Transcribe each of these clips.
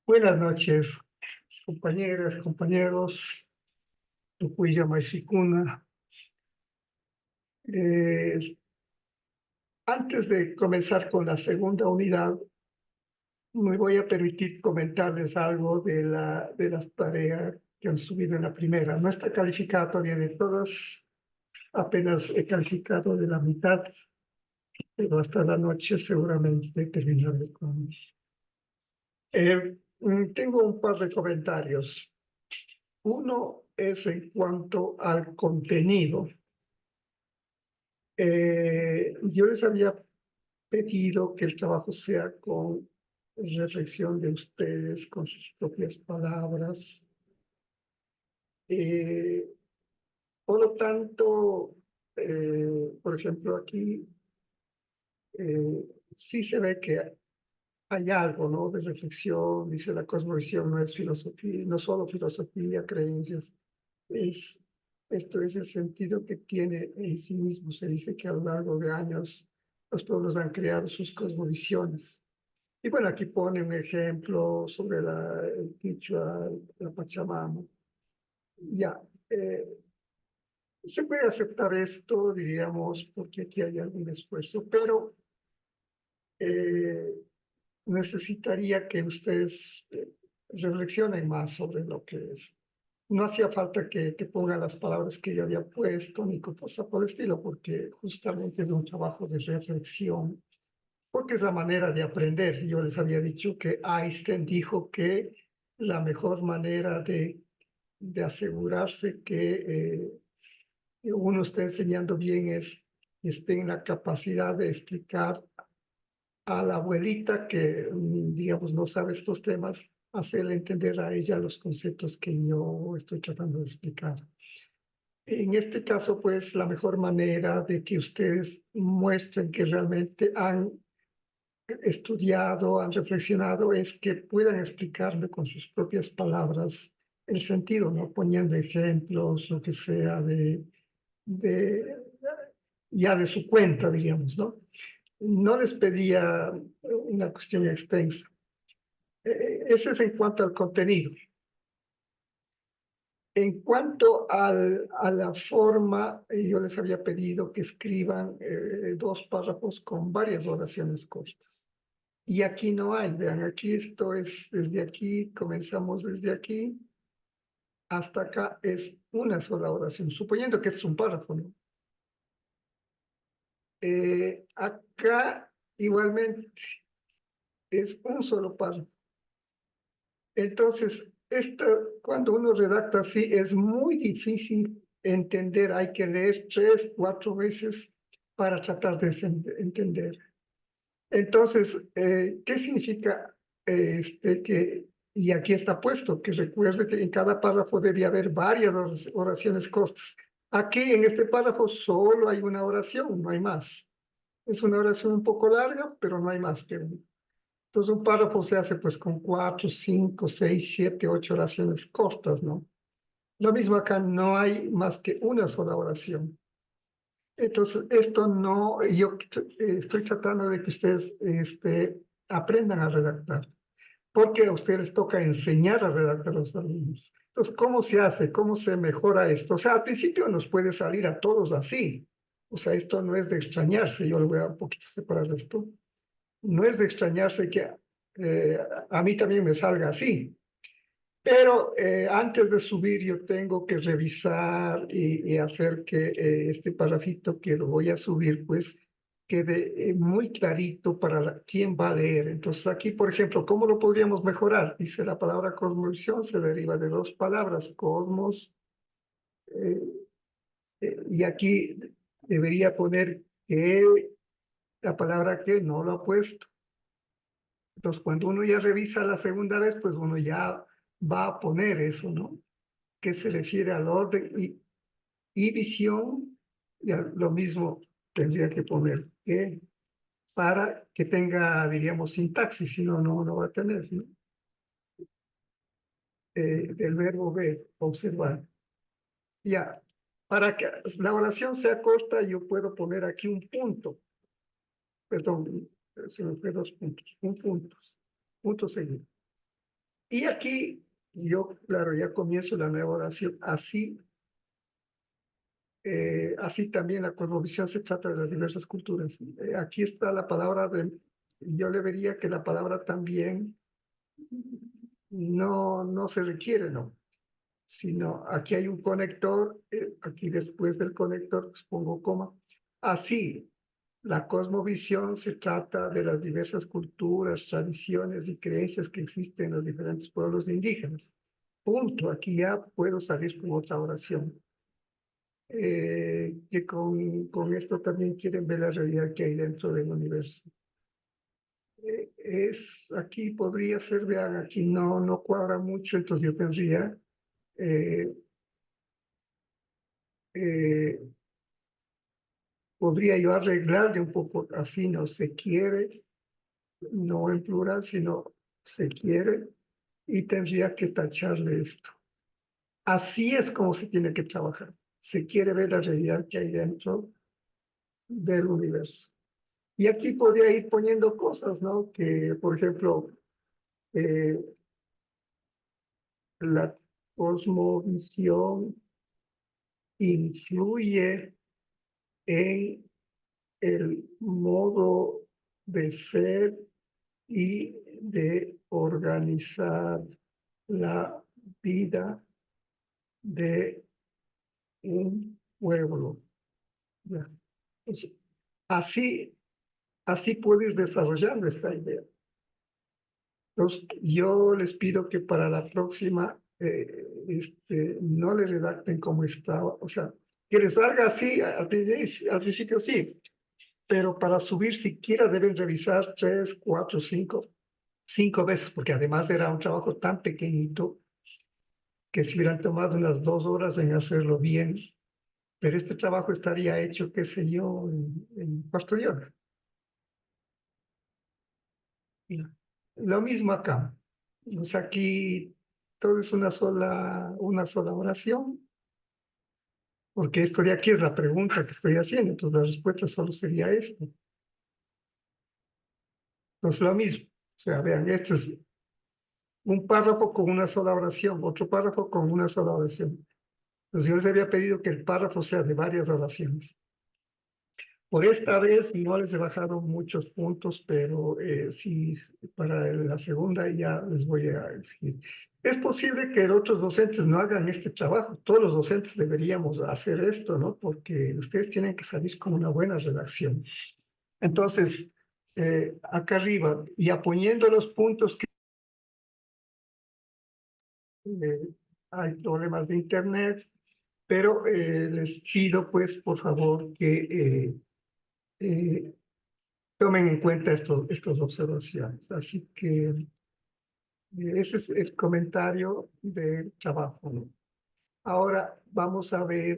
Buenas noches, compañeras, compañeros, Tucuya Maificuna. Eh, Antes de comenzar con la segunda unidad, me voy a permitir comentarles algo de las tareas que han subido en la primera. No está calificado todavía de todas, apenas he calificado de la mitad, pero hasta la noche seguramente terminaré con... Tengo un par de comentarios. Uno es en cuanto al contenido. Yo les había pedido que el trabajo sea con reflexión de ustedes, con sus propias palabras. Eh, por lo tanto, por ejemplo, aquí sí se ve que hay algo, ¿no? De reflexión, dice la cosmovisión no es filosofía, no solo filosofía, creencias, es, esto es el sentido que tiene en sí mismo. Se dice que a lo largo de años los pueblos han creado sus cosmovisiones. Y bueno, aquí pone un ejemplo sobre el Quichua, la Pachamama. Ya, eh, se puede aceptar esto, diríamos, porque aquí hay algún esfuerzo, pero eh, necesitaría que ustedes reflexionen más sobre lo que es. No hacía falta que pongan las palabras que yo había puesto, ni cosa por el estilo, porque justamente es un trabajo de reflexión, porque es la manera de aprender. Yo les había dicho que Einstein dijo que la mejor manera de asegurarse que uno esté enseñando bien es que esté en la capacidad de explicar a la abuelita que, digamos, no sabe estos temas, hacerle entender a ella los conceptos que yo estoy tratando de explicar. En este caso, pues, la mejor manera de que ustedes muestren que realmente han estudiado, han reflexionado, es que puedan explicarme con sus propias palabras el sentido, ¿no? Poniendo ejemplos, lo que sea, de ya de su cuenta, diríamos, ¿no? No les pedía una cuestión extensa. Ese es en cuanto al contenido. En cuanto a la forma, yo les había pedido que escriban dos párrafos con varias oraciones cortas. Y aquí no hay, vean, aquí esto es desde aquí, comenzamos desde aquí, hasta acá es una sola oración, suponiendo que es un párrafo, ¿no? Acá igualmente es un solo párrafo. Entonces, esto, cuando uno redacta así, es muy difícil entender, hay que leer 3, 4 veces para tratar de entender. Entonces, ¿qué significa y aquí está puesto, que recuerde que en cada párrafo debe haber varias oraciones cortas? Aquí en este párrafo solo hay una oración, no hay más. Es una oración un poco larga, pero no hay más que una. Entonces un párrafo se hace pues con 4, 5, 6, 7, 8 oraciones cortas, ¿no? Lo mismo acá, no hay más que una sola oración. Entonces, esto no, yo estoy tratando de que ustedes aprendan a redactar, porque a ustedes les toca enseñar a redactar a los alumnos. Entonces, ¿cómo se hace? ¿Cómo se mejora esto? O sea, al principio nos puede salir a todos así. O sea, esto no es de extrañarse, yo le voy a un poquito separar esto. No es de extrañarse que eh, a mí también me salga así. Pero antes de subir yo tengo que revisar y hacer que este parrafito que lo voy a subir pues quede muy clarito para quién va a leer. Entonces aquí, por ejemplo, ¿cómo lo podríamos mejorar? Dice la palabra cosmovisión se deriva de dos palabras, cosmos, eh, y aquí debería poner que la palabra que no lo ha puesto. Entonces cuando uno ya revisa la segunda vez, pues uno ya va a poner eso, ¿no? Que se refiere al orden y visión, ya lo mismo tendría que poner que para que tenga, diríamos, sintaxis, si no, no va a tener, ¿no? Del verbo ver, observar. Ya, para que la oración sea corta, yo puedo poner aquí un punto, perdón, se me fue 2 puntos, un punto seguido. Y aquí yo, claro, ya comienzo la nueva oración. Así también la cosmovisión se trata de las diversas culturas. Aquí está la palabra yo le vería que la palabra también no se requiere, ¿no? Sino aquí hay un conector, aquí después del conector pues pongo coma. Así, la cosmovisión se trata de las diversas culturas, tradiciones y creencias que existen en los diferentes pueblos indígenas. Punto. Aquí ya puedo salir con otra oración. Que con esto también quieren ver la realidad que hay dentro del universo. Aquí podría ser, vean, aquí no cuadra mucho, entonces yo tendría eh, eh, podría yo arreglarle un poco así, no se quiere, no en plural, sino se quiere, y tendría que tacharle esto. Así es como se tiene que trabajar. Se quiere ver la realidad que hay dentro del universo. Y aquí podría ir poniendo cosas, ¿no? Que, por ejemplo, eh, la cosmovisión influye en el modo de ser y de organizar la vida de un pueblo. ¿Ya? Entonces, así, así puedo ir desarrollando esta idea. Entonces, yo les pido que para la próxima no le redacten como estaba, o sea, que les salga así al principio sí, pero para subir siquiera deben revisar 3, 4, 5 veces, porque además era un trabajo tan pequeñito que se hubieran tomado unas 2 horas en hacerlo bien, pero este trabajo estaría hecho, qué sé yo, en 4 horas. Lo mismo acá. O sea, aquí todo es una sola oración, porque esto de aquí es la pregunta que estoy haciendo, entonces la respuesta solo sería esto. Entonces lo mismo. O sea, vean, esto es un párrafo con una sola oración, otro párrafo con una sola oración. Entonces yo les había pedido que el párrafo sea de varias oraciones. Por esta vez no les he bajado muchos puntos, pero sí, para la segunda ya les voy a decir. Es posible que los otros docentes no hagan este trabajo. Todos los docentes deberíamos hacer esto, ¿no? Porque ustedes tienen que salir con una buena redacción. Entonces, acá arriba, y poniendo los puntos que hay problemas de internet, pero les pido, pues, por favor, que tomen en cuenta estas observaciones. Así que ese es el comentario del trabajo, ¿no? Ahora vamos a ver,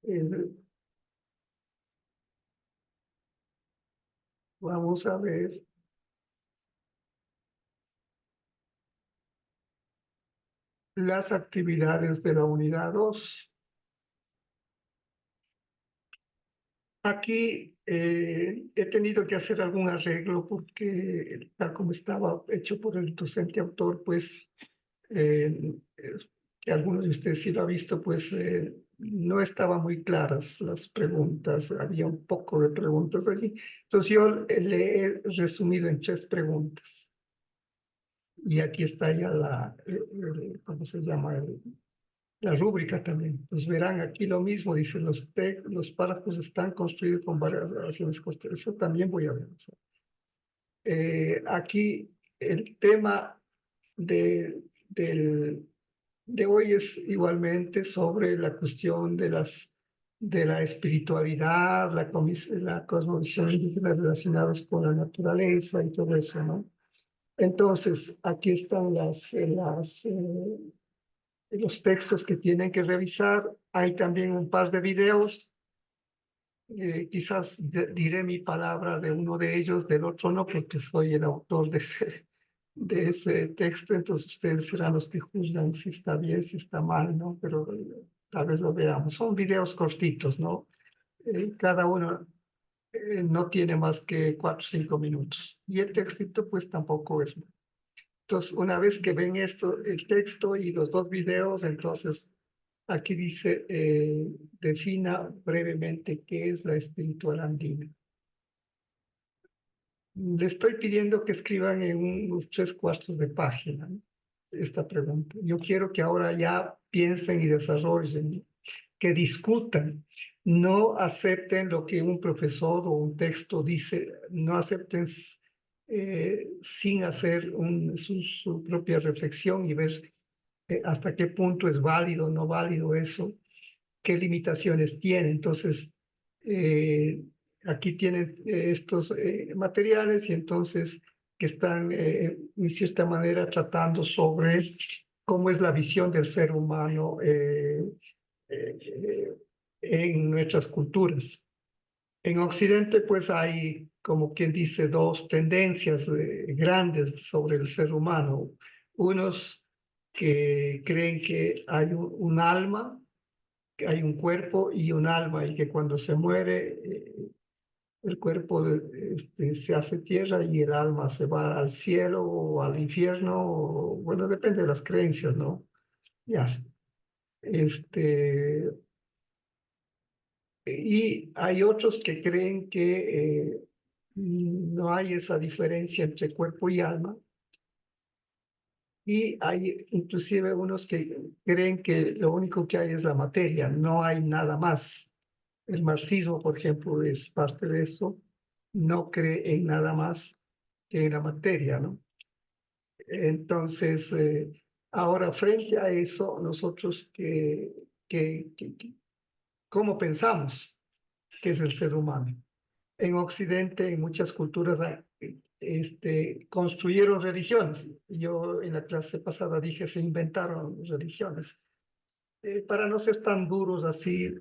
el- vamos a ver las actividades de la unidad 2. Aquí he tenido que hacer algún arreglo porque tal como estaba hecho por el docente autor, pues que algunos de ustedes sí lo han visto, pues no estaban muy claras las preguntas, había un poco de preguntas allí. Entonces yo le he resumido en 3 preguntas. Y aquí está ya ¿cómo se llama? La rúbrica también. Pues verán aquí lo mismo, dice, los párrafos están construidos con varias oraciones cortas. Eso también voy a ver. O sea, aquí el tema de, del de hoy es igualmente sobre la cuestión de la espiritualidad, la cosmovisión indígena relacionadas con la naturaleza y todo eso, ¿no? Entonces, aquí están los textos que tienen que revisar. Hay también un par de videos. Quizás diré mi palabra de uno de ellos, del otro no, porque soy el autor de ese texto, entonces ustedes serán los que juzgan si está bien, si está mal, ¿no? Pero tal vez lo veamos. Son videos cortitos, ¿no? Cada uno no tiene más que 4 o 5 minutos. Y el textito pues tampoco es. Entonces, una vez que ven esto, el texto y los dos videos, entonces aquí dice, defina brevemente qué es la espiritual andina. Le estoy pidiendo que escriban en unos 3/4 de página, ¿no?, esta pregunta. Yo quiero que ahora ya piensen y desarrollen, ¿no?, que discutan, no acepten lo que un profesor o un texto dice, no acepten sin hacer su propia reflexión y ver hasta qué punto es válido o no válido eso, qué limitaciones tiene. Entonces, eh, aquí tienen estos materiales y entonces que están, en cierta manera, tratando sobre cómo es la visión del ser humano eh, en nuestras culturas. En Occidente, pues hay, como quien dice, dos tendencias grandes sobre el ser humano. Unos que creen que hay un alma, que hay un cuerpo y un alma, y que cuando se muere, el cuerpo se hace tierra y el alma se va al cielo o al infierno, o, bueno, depende de las creencias, ¿no? Ya. Este, y hay otros que creen que no hay esa diferencia entre cuerpo y alma. Y hay inclusive unos que creen que lo único que hay es la materia, no hay nada más. El marxismo, por ejemplo, es parte de eso, no cree en nada más que en la materia, ¿no? Entonces, ahora frente a eso, nosotros ¿cómo pensamos que es el ser humano? En Occidente, en muchas culturas, construyeron religiones. Yo en la clase pasada dije, se inventaron religiones. Para no ser tan duros así,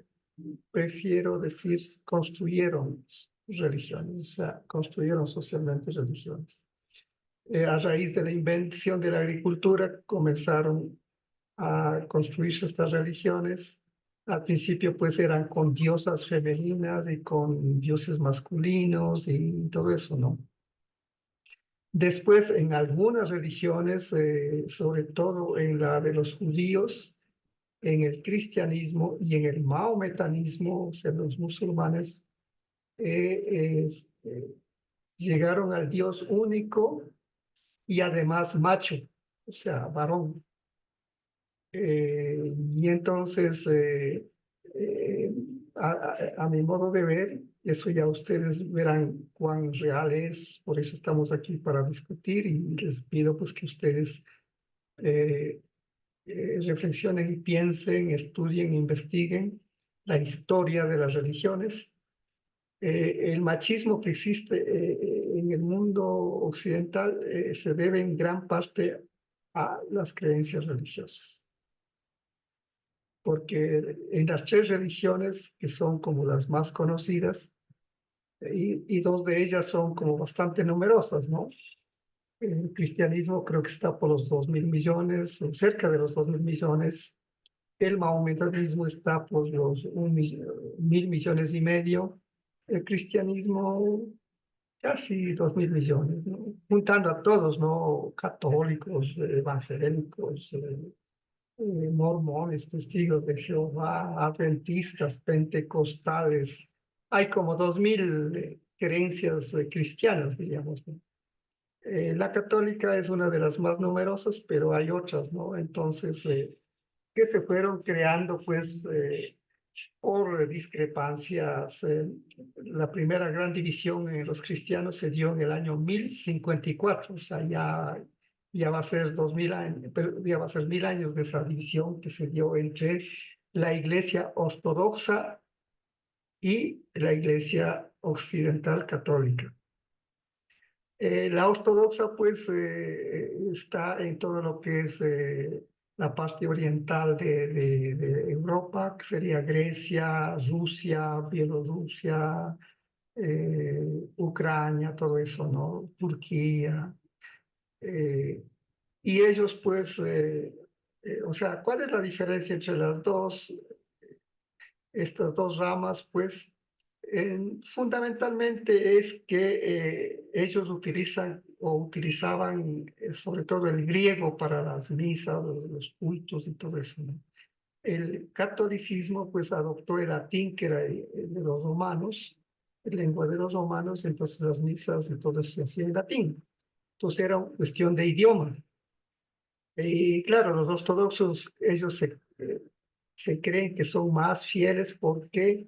prefiero decir, construyeron religiones, o sea, construyeron socialmente religiones. A raíz de la invención de la agricultura, comenzaron a construirse estas religiones. Al principio pues eran con diosas femeninas y con dioses masculinos y todo eso, ¿no? Después en algunas religiones, sobre todo en la de los judíos, en el cristianismo y en el maometanismo, o sea, los musulmanes, llegaron al Dios único y además macho, o sea, varón. Y entonces, a mi modo de ver, eso ya ustedes verán cuán real es, por eso estamos aquí para discutir y les pido pues que ustedes eh, reflexionen y piensen, estudien, investiguen la historia de las religiones. El machismo que existe en el mundo occidental se debe en gran parte a las creencias religiosas, porque en las tres religiones, que son como las más conocidas, y dos de ellas son como bastante numerosas, ¿no? El cristianismo creo que está por los 2.000 millones, o cerca de los 2.000 millones. El maometanismo está por los 1.000 millones y medio. El cristianismo casi 2.000 millones, ¿no? Juntando a todos, ¿no? Católicos, evangélicos, mormones, testigos de Jehová, adventistas, pentecostales. Hay como 2.000 creencias cristianas, diríamos, ¿no? La católica es una de las más numerosas, pero hay otras, ¿no? Entonces, que se fueron creando, pues, por discrepancias. La primera gran división en los cristianos se dio en el año 1054, o sea, ya va a ser 2.000 años, pero ya va a ser 1.000 años de esa división que se dio entre la iglesia ortodoxa y la iglesia occidental católica. La ortodoxa, pues, está en todo lo que es la parte oriental de Europa, que sería Grecia, Rusia, Bielorrusia, Ucrania, todo eso, ¿no? Turquía. eh, y ellos, pues, o sea, ¿cuál es la diferencia entre las dos, estas dos ramas? Pues, fundamentalmente es que ellos utilizan o utilizaban sobre todo el griego para las misas, los cultos y todo eso, ¿no? El catolicismo pues adoptó el latín, que era de los romanos, la lengua de los romanos, entonces las misas y todo eso se hacía en latín. Entonces era cuestión de idioma. Y claro, los ortodoxos, ellos se creen que son más fieles porque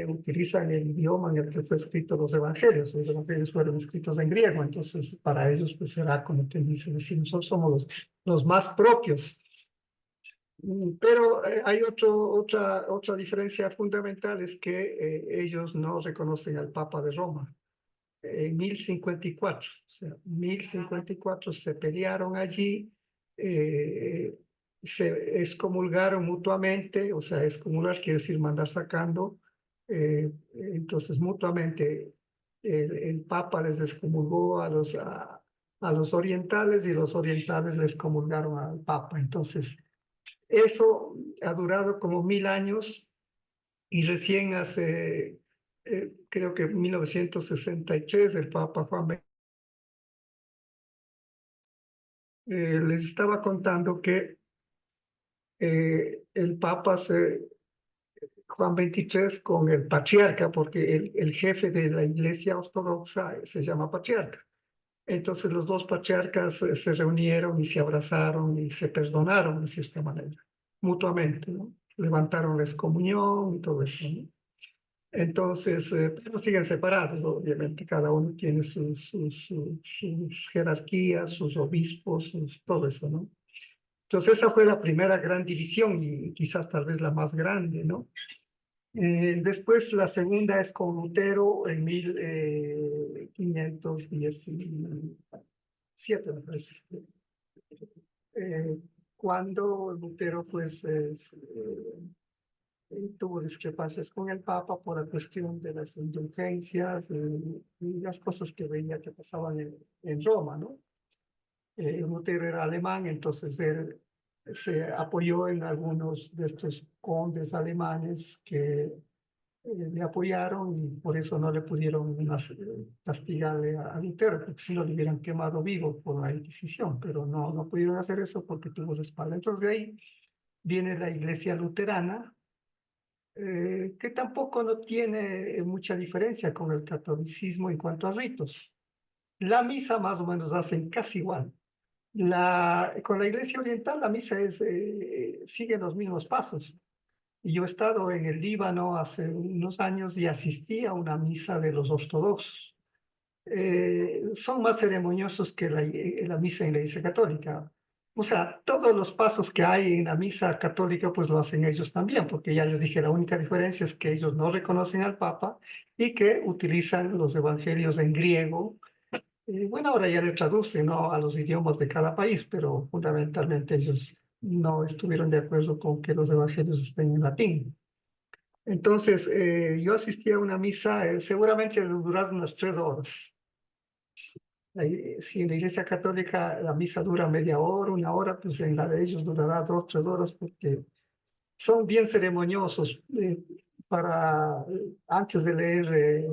utilizan el idioma en el que fue escrito los evangelios. Los evangelios fueron escritos en griego, entonces para ellos pues será como te dice, decir, nosotros somos los más propios. Pero hay otra diferencia fundamental, es que ellos no reconocen al Papa de Roma. En 1054, o sea, 1054 se pelearon allí, eh, se excomulgaron mutuamente, o sea, excomulgar quiere decir mandar sacando, entonces mutuamente el Papa les excomulgó a los orientales y los orientales les excomulgaron al Papa. Entonces, eso ha durado como 1000 años y recién hace, creo que en 1963, el Papa Juan les estaba contando que el Papa Juan XXIII con el patriarca, porque el jefe de la Iglesia Ortodoxa se llama patriarca. Entonces los dos patriarcas se reunieron y se abrazaron y se perdonaron de cierta manera, mutuamente, ¿no? Levantaron la excomunión y todo eso, ¿no? Entonces, pero siguen separados, obviamente, cada uno tiene sus jerarquías, sus obispos, todo eso, ¿no? Entonces, esa fue la primera gran división y quizás tal vez la más grande, ¿no? Después, la segunda es con Lutero en 1517, me parece. Eh, Cuando Lutero, pues, tuvo discrepancias con el Papa por la cuestión de las indulgencias y las cosas que veía que pasaban en Roma, ¿no? Lutero era alemán, entonces él se apoyó en algunos de estos condes alemanes que le apoyaron y por eso no le pudieron castigarle a Lutero, porque si no le hubieran quemado vivo por la Inquisición, pero no pudieron hacer eso porque tuvo respaldo. Entonces de ahí viene la Iglesia Luterana, que tampoco no tiene mucha diferencia con el catolicismo en cuanto a ritos. La misa más o menos hacen casi igual. Con la Iglesia Oriental la misa sigue los mismos pasos. Y yo he estado en el Líbano hace unos años y asistí a una misa de los ortodoxos. Son más ceremoniosos que la misa en la Iglesia Católica. O sea, todos los pasos que hay en la misa católica, pues lo hacen ellos también, porque ya les dije, la única diferencia es que ellos no reconocen al Papa y que utilizan los evangelios en griego. Y bueno, ahora ya le traducen, ¿no?, a los idiomas de cada país, pero fundamentalmente ellos no estuvieron de acuerdo con que los evangelios estén en latín. Entonces, yo asistí a una misa, seguramente duró unas 3 horas. Si en la Iglesia Católica la misa dura media hora, una hora, pues en la de ellos durará 2, 3 horas porque son bien ceremoniosos para antes de leer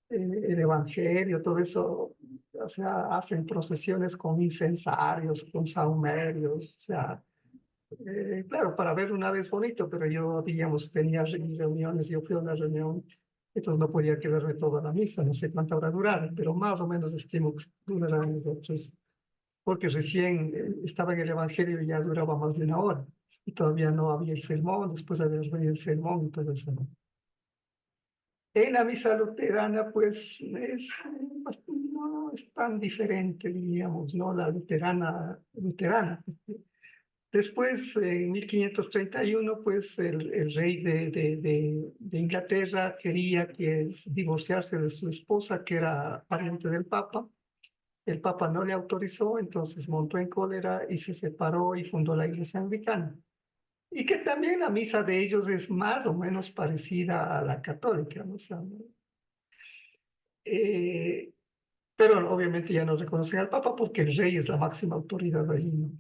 el Evangelio, todo eso, o sea, hacen procesiones con incensarios, con sahumerios, o sea, claro, para ver una vez bonito, pero yo, digamos, tenía reuniones, yo fui a una reunión, entonces no podía quedarme toda la misa, no sé cuánto habrá durado, pero más o menos estimo que durará unos 2, 3, porque recién estaba en el Evangelio y ya duraba más de una hora, y todavía no había el sermón, después había venido el sermón y todo eso, ¿no? En la misa luterana, pues, no es tan diferente, diríamos, ¿no? La luterana. Después, en 1531, pues el rey de Inglaterra quería divorciarse de su esposa, que era pariente del Papa. El Papa no le autorizó, entonces montó en cólera y se separó y fundó la Iglesia Anglicana. Y que también la misa de ellos es más o menos parecida a la católica, ¿no? O sea, eh, pero obviamente ya no reconocen al Papa porque el rey es la máxima autoridad allí, ¿no?,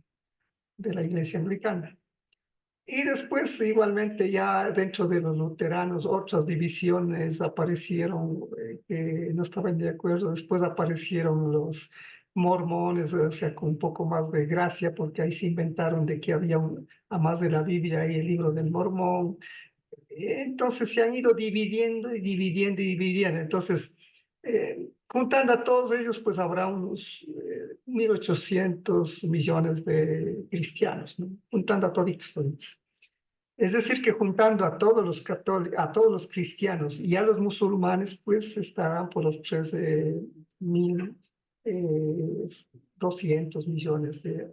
de la Iglesia Anglicana. Y después, igualmente, ya dentro de los luteranos, otras divisiones aparecieron que no estaban de acuerdo. Después aparecieron los mormones, o sea, con un poco más de gracia, porque ahí se inventaron de que había, a más de la Biblia, y el libro del Mormón. Entonces se han ido dividiendo y dividiendo y dividiendo. Entonces, juntando a todos ellos, pues habrá unos 1.800 millones de cristianos, ¿no? Juntando a toditos, toditos. Es decir, que juntando a todos los católicos, a todos los cristianos y a los musulmanes, pues estarán por los 13.200 millones de...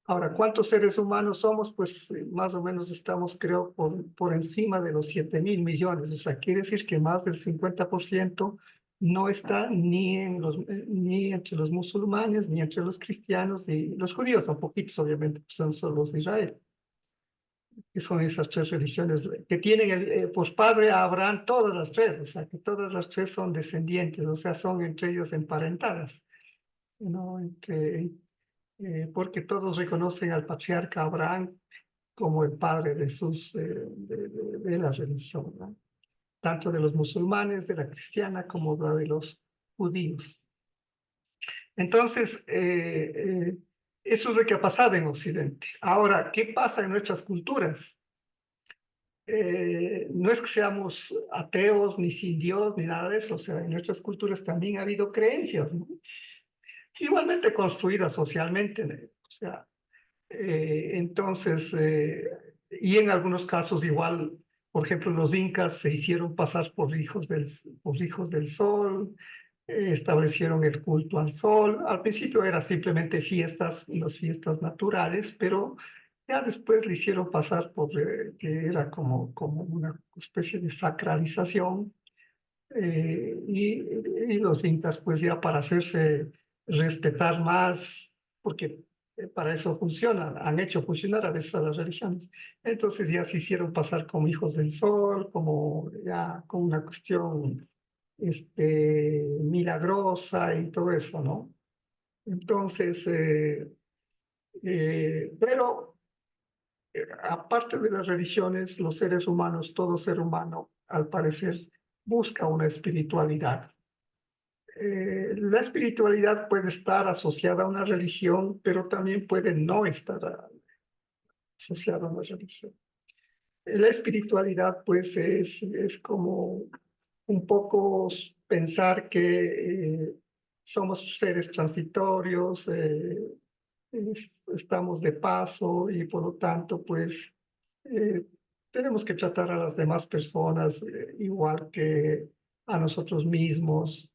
Ahora, ¿cuántos seres humanos somos? Pues más o menos estamos, creo, por encima de los 7.000 millones. O sea, quiere decir que más del 50% no está ni entre los musulmanes, ni entre los cristianos, y los judíos, son poquitos, obviamente, pues son solo los de Israel, que son esas tres religiones que tienen por padre a Abraham, todas las tres, o sea, que todas las tres son descendientes, o sea, son entre ellos emparentadas, ¿no? Porque todos reconocen al patriarca Abraham como el padre de, de la religión, ¿no? Tanto de los musulmanes, de la cristiana, como de los judíos. Entonces, eso es lo que ha pasado en Occidente. Ahora, ¿qué pasa en nuestras culturas? No es que seamos ateos, ni sin Dios, ni nada de eso. O sea, en nuestras culturas también ha habido creencias, ¿no? Igualmente construidas socialmente, ¿no? O sea, entonces, y en algunos casos igual, por ejemplo, los incas se hicieron pasar por hijos del sol, establecieron el culto al sol. Al principio era simplemente fiestas, las fiestas naturales, pero ya después le hicieron pasar por que era como una especie de sacralización. Y los incas, pues ya para hacerse respetar más, porque para eso funcionan, han hecho funcionar a veces a las religiones. Entonces ya se hicieron pasar como hijos del sol, como ya con una cuestión milagrosa y todo eso, ¿no? Entonces, pero aparte de las religiones, los seres humanos, todo ser humano, al parecer, busca una espiritualidad. La espiritualidad puede estar asociada a una religión, pero también puede no estar asociada a una religión. La espiritualidad, pues, es como un poco pensar que somos seres transitorios, estamos de paso y por lo tanto, pues, eh, tenemos que tratar a las demás personas igual que a nosotros mismos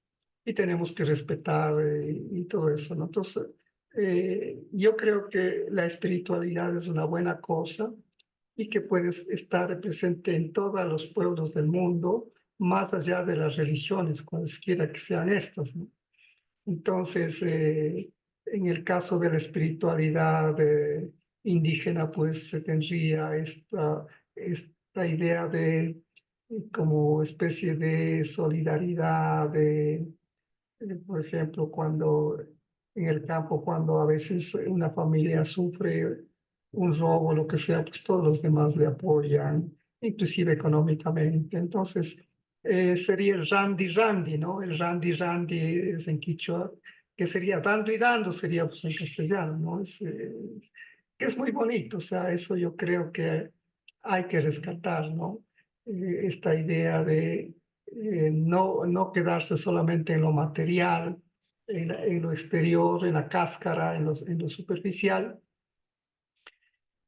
y tenemos que respetar y todo eso, ¿no? Entonces, yo creo que la espiritualidad es una buena cosa y que puede estar presente en todos los pueblos del mundo, más allá de las religiones, cualesquiera que sean estas, ¿no? Entonces, en el caso de la espiritualidad indígena, pues se tendría esta idea de como especie de solidaridad, por ejemplo, cuando en el campo, cuando a veces una familia sufre un robo, lo que sea, pues todos los demás le apoyan, inclusive económicamente. Entonces, sería el Randi Randi, ¿no? El Randi Randi es en quichua, que sería dando y dando, sería pues en castellano, ¿no? Que es muy bonito, o sea, eso yo creo que hay que rescatar, ¿no? Esta idea de no quedarse solamente en lo material, en lo exterior, en la cáscara, en lo superficial,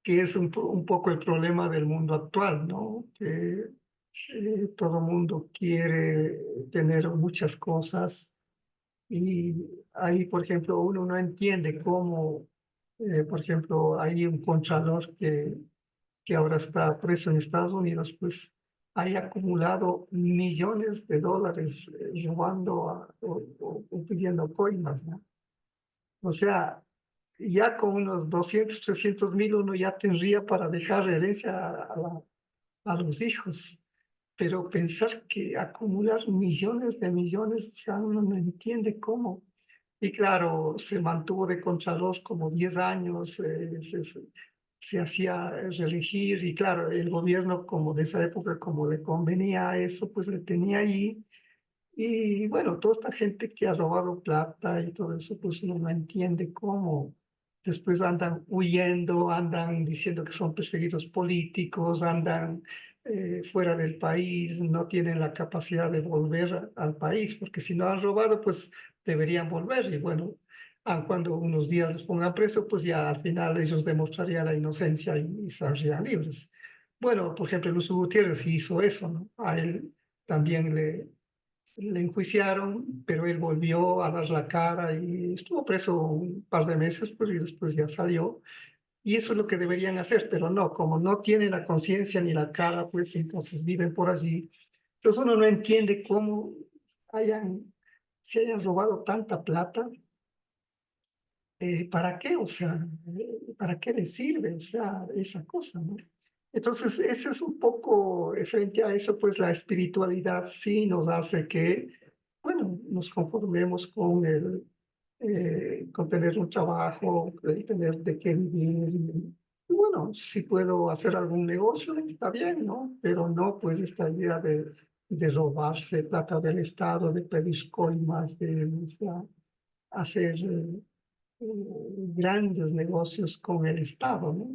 que es un poco el problema del mundo actual, ¿no? Que todo mundo quiere tener muchas cosas y ahí, por ejemplo, uno no entiende cómo, por ejemplo, hay un contralor que ahora está preso en Estados Unidos, pues haya acumulado millones de dólares robando o pidiendo coimas, ¿no? O sea, ya con unos 200, 300 mil uno ya tendría para dejar herencia a los hijos. Pero pensar que acumular millones de millones, o sea, uno no entiende cómo. Y claro, se mantuvo de Contralor como 10 años, se hacía reelegir y claro, el gobierno como de esa época, como le convenía a eso, pues le tenía allí. Y bueno, toda esta gente que ha robado plata y todo eso, pues uno no entiende cómo. Después andan huyendo, andan diciendo que son perseguidos políticos, andan fuera del país, no tienen la capacidad de volver al país, porque si no han robado, pues deberían volver. Y bueno, cuando unos días los pongan presos, pues ya al final ellos demostrarían la inocencia y saldrían libres. Bueno, por ejemplo, Lucio Gutiérrez sí hizo eso, ¿no? A él también le enjuiciaron, pero él volvió a dar la cara y estuvo preso un par de meses, pues, y después ya salió. Y eso es lo que deberían hacer, pero no, como no tienen la conciencia ni la cara, pues entonces viven por allí. Entonces uno no entiende cómo se hayan robado tanta plata. ¿Para qué? O sea, ¿para qué les sirve? O sea, esa cosa, ¿no? Entonces, ese es un poco, frente a eso, pues la espiritualidad sí nos hace que, bueno, nos conformemos con tener un trabajo, tener de qué vivir. Y bueno, si puedo hacer algún negocio, está bien, ¿no? Pero no, pues esta idea de robarse plata del Estado, de pedir coimas, o sea, hacer grandes negocios con el Estado, ¿no?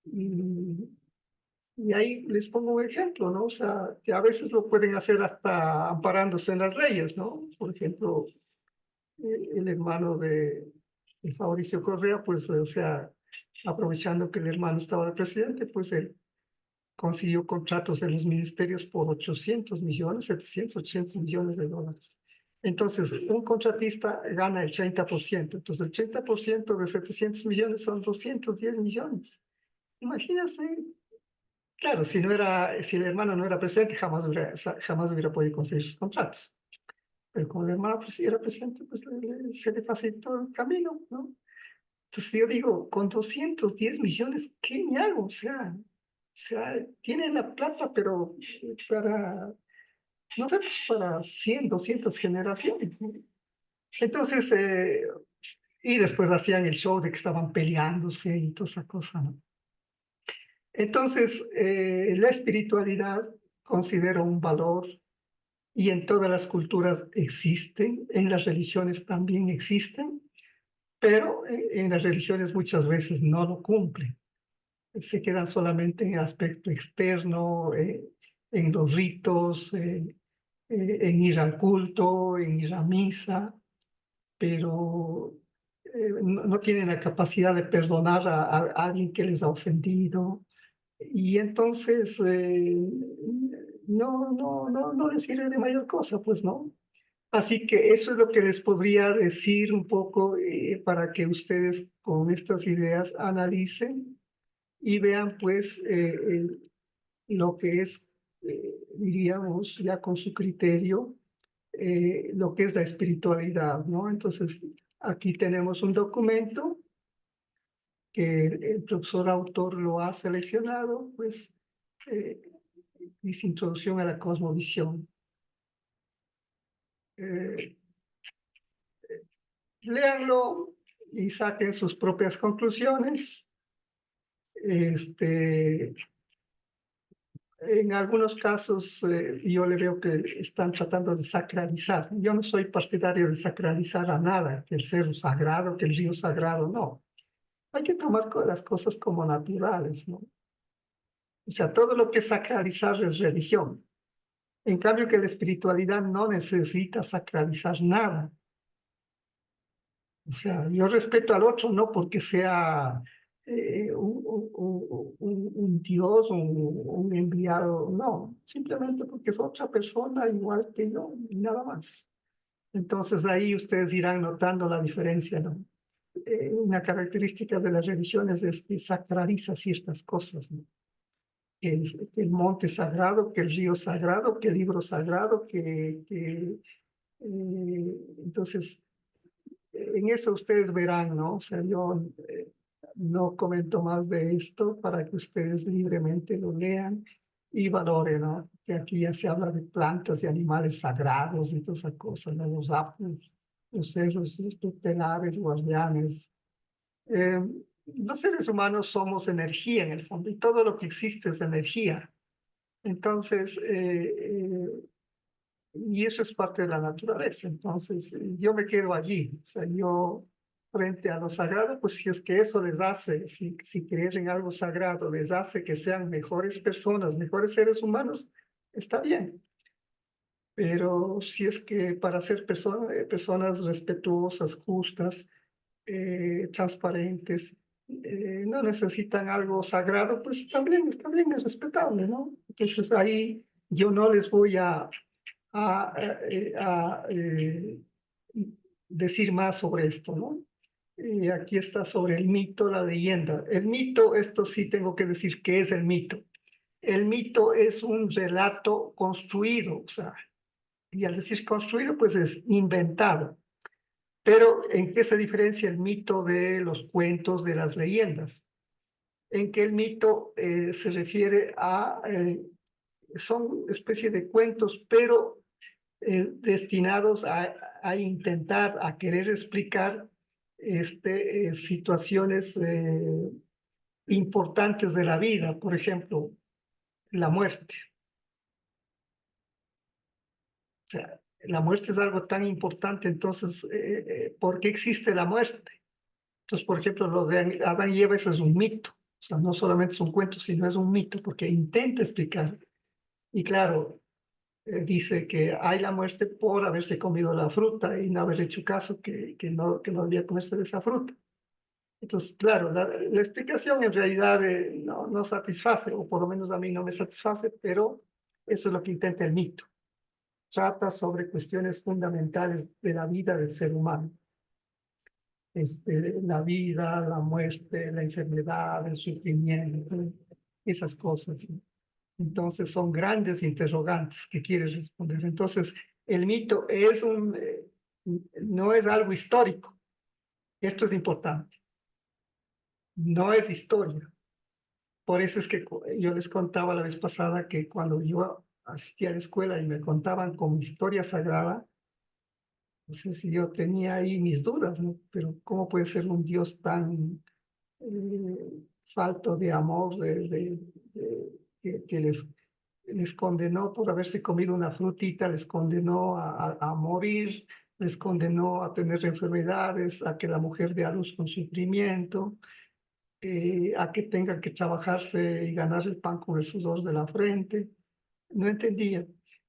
Y, y ahí les pongo un ejemplo, ¿no? O sea, que a veces lo pueden hacer hasta amparándose en las leyes, ¿no? Por ejemplo, el hermano de Fabricio Correa, pues, o sea, aprovechando que el hermano estaba de presidente, pues él consiguió contratos en los ministerios por 800 millones, 700, 800 millones de dólares. Entonces, un contratista gana el 30%. Entonces, el 30% de 700 millones son 210 millones. Imagínense, claro, si el hermano no era presidente, jamás hubiera podido conseguir sus contratos. Pero como el hermano era presidente, pues se le facilitó el camino, ¿no? Entonces yo digo, con 210 millones, ¿qué me hago? O sea, tienen la plata, pero para, no sé, pues para 100, 200 generaciones, ¿no? Entonces, y después hacían el show de que estaban peleándose y toda esa cosa, ¿no? Entonces, la espiritualidad considero un valor y en todas las culturas existen, en las religiones también existen, pero en las religiones muchas veces no lo cumplen. Se quedan solamente en el aspecto externo, en los ritos, en ir al culto, en ir a misa, pero no tienen la capacidad de perdonar a alguien que les ha ofendido. Y entonces no les sirve de mayor cosa, pues no. Así que eso es lo que les podría decir un poco para que ustedes con estas ideas analicen y vean pues lo que es, diríamos, ya con su criterio, lo que es la espiritualidad, ¿no? Entonces, aquí tenemos un documento que el profesor autor lo ha seleccionado, pues, eh, dice Introducción a la Cosmovisión. Eh, Léanlo y saquen sus propias conclusiones. Este, en algunos casos yo le veo que están tratando de sacralizar. Yo no soy partidario de sacralizar a nada, que el ser sagrado, que el río sagrado, no. Hay que tomar las cosas como naturales, ¿no? O sea, todo lo que es sacralizar es religión. En cambio que la espiritualidad no necesita sacralizar nada. O sea, yo respeto al otro no porque sea un Dios, un enviado, no, simplemente porque es otra persona igual que yo, y nada más. Entonces ahí ustedes irán notando la diferencia, ¿no? Una característica de las religiones es que sacraliza ciertas cosas, ¿no? Que el monte sagrado, que el río sagrado, que el libro sagrado, entonces en eso ustedes verán, ¿no? O sea, yo no comento más de esto para que ustedes libremente lo lean y valoren, ¿no? Que aquí ya se habla de plantas y animales sagrados y todas esas cosas, ¿no? Los árboles, los cerros, los tutelares, guardianes. los seres humanos somos energía en el fondo y todo lo que existe es energía. Entonces, y eso es parte de la naturaleza. Entonces, yo me quedo allí. O sea, yo frente a lo sagrado, pues si es que eso les hace, si creer en algo sagrado les hace que sean mejores personas, mejores seres humanos, está bien. Pero si es que para ser personas respetuosas, justas, transparentes, no necesitan algo sagrado, pues también está bien, es respetable, ¿no? Entonces ahí yo no les voy a decir más sobre esto, ¿no? Aquí está sobre el mito, la leyenda. El mito, esto sí tengo que decir qué es el mito. El mito es un relato construido, o sea, y al decir construido, pues es inventado. Pero ¿en qué se diferencia el mito de los cuentos, de las leyendas? En que el mito se refiere son especie de cuentos, pero destinados a intentar, a querer explicar situaciones importantes de la vida, por ejemplo, la muerte. O sea, la muerte es algo tan importante, entonces, ¿por qué existe la muerte? Entonces, por ejemplo, lo de Adán y Eva, eso es un mito. O sea, no solamente es un cuento, sino es un mito, porque intenta explicar. Y claro, dice que hay la muerte por haberse comido la fruta y no haber hecho caso que no debía comerse de esa fruta. Entonces, claro, la explicación en realidad no satisface, o por lo menos a mí no me satisface, pero eso es lo que intenta el mito. Trata sobre cuestiones fundamentales de la vida del ser humano. La vida, la muerte, la enfermedad, el sufrimiento, esas cosas. Entonces son grandes interrogantes que quieres responder. Entonces, el mito no es algo histórico. Esto es importante. No es historia. Por eso es que yo les contaba la vez pasada que cuando yo asistía a la escuela y me contaban como historia sagrada, no sé si yo tenía ahí mis dudas, ¿no? Pero ¿cómo puede ser un Dios tan falto de amor, que les condenó por haberse comido una frutita, les condenó a morir, les condenó a tener enfermedades, a que la mujer dé a luz con sufrimiento, a que tengan que trabajarse y ganar el pan con el sudor de la frente? No entendía.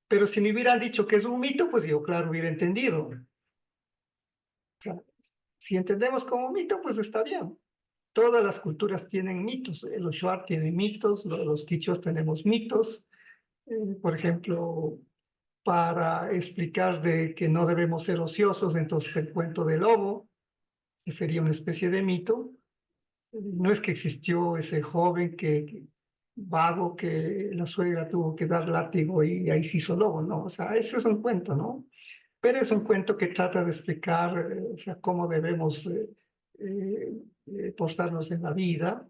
Pero si me hubieran dicho que es un mito, pues yo, claro, hubiera entendido. O sea, si entendemos como mito, pues está bien. Todas las culturas tienen mitos. Los Shuar tienen mitos, los quichuas tenemos mitos. Por ejemplo, para explicar de que no debemos ser ociosos, entonces el cuento del lobo, que sería una especie de mito. No es que existió ese joven vago que la suegra tuvo que dar látigo y ahí se hizo lobo, ¿no? O sea, ese es un cuento, ¿no? Pero es un cuento que trata de explicar, o sea, cómo debemos postarnos en la vida,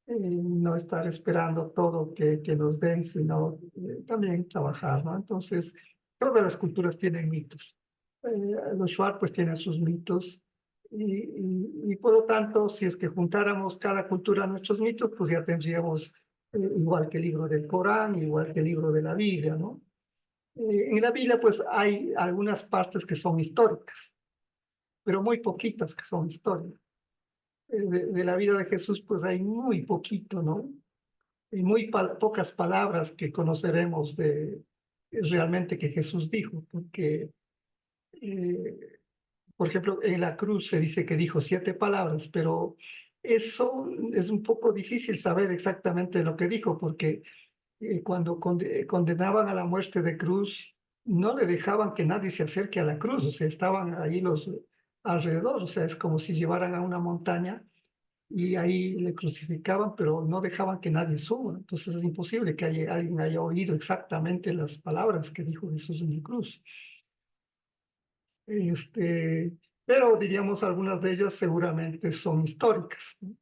no estar esperando todo que nos den, sino también trabajar, ¿no? Entonces, todas las culturas tienen mitos. Los Shuar pues tienen sus mitos y por lo tanto, si es que juntáramos cada cultura a nuestros mitos, pues ya tendríamos igual que el libro del Corán, igual que el libro de la Biblia, ¿no? En la Biblia pues hay algunas partes que son históricas, pero muy poquitas que son históricas. De la vida de Jesús pues hay muy poquito, ¿no? Y muy pocas palabras que conoceremos de realmente que Jesús dijo, porque, eh, por ejemplo, en la cruz se dice que dijo 7 palabras, pero eso es un poco difícil saber exactamente lo que dijo, porque cuando condenaban a la muerte de cruz, no le dejaban que nadie se acerque a la cruz, o sea, estaban ahí los alrededor, o sea, es como si llevaran a una montaña y ahí le crucificaban, pero no dejaban que nadie suba. Entonces es imposible que alguien haya oído exactamente las palabras que dijo Jesús en la cruz. Pero diríamos algunas de ellas seguramente son históricas, ¿no?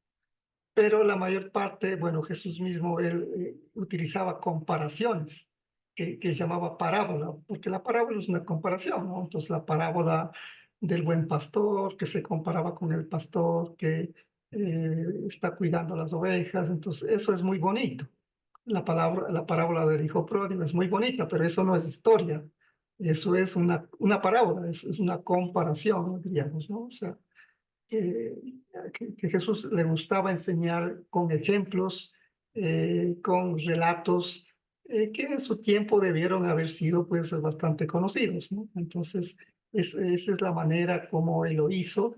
Pero la mayor parte, bueno, Jesús mismo, él utilizaba comparaciones que llamaba parábola, porque la parábola es una comparación, ¿no? Entonces la parábola del buen pastor, que se comparaba con el pastor está cuidando las ovejas, entonces eso es muy bonito. La parábola del hijo pródigo es muy bonita, pero eso no es historia, eso es una parábola, es una comparación, diríamos, ¿no? O sea, que, que Jesús le gustaba enseñar con ejemplos, con relatos, que en su tiempo debieron haber sido pues bastante conocidos, ¿no? Entonces, esa es la manera como él lo hizo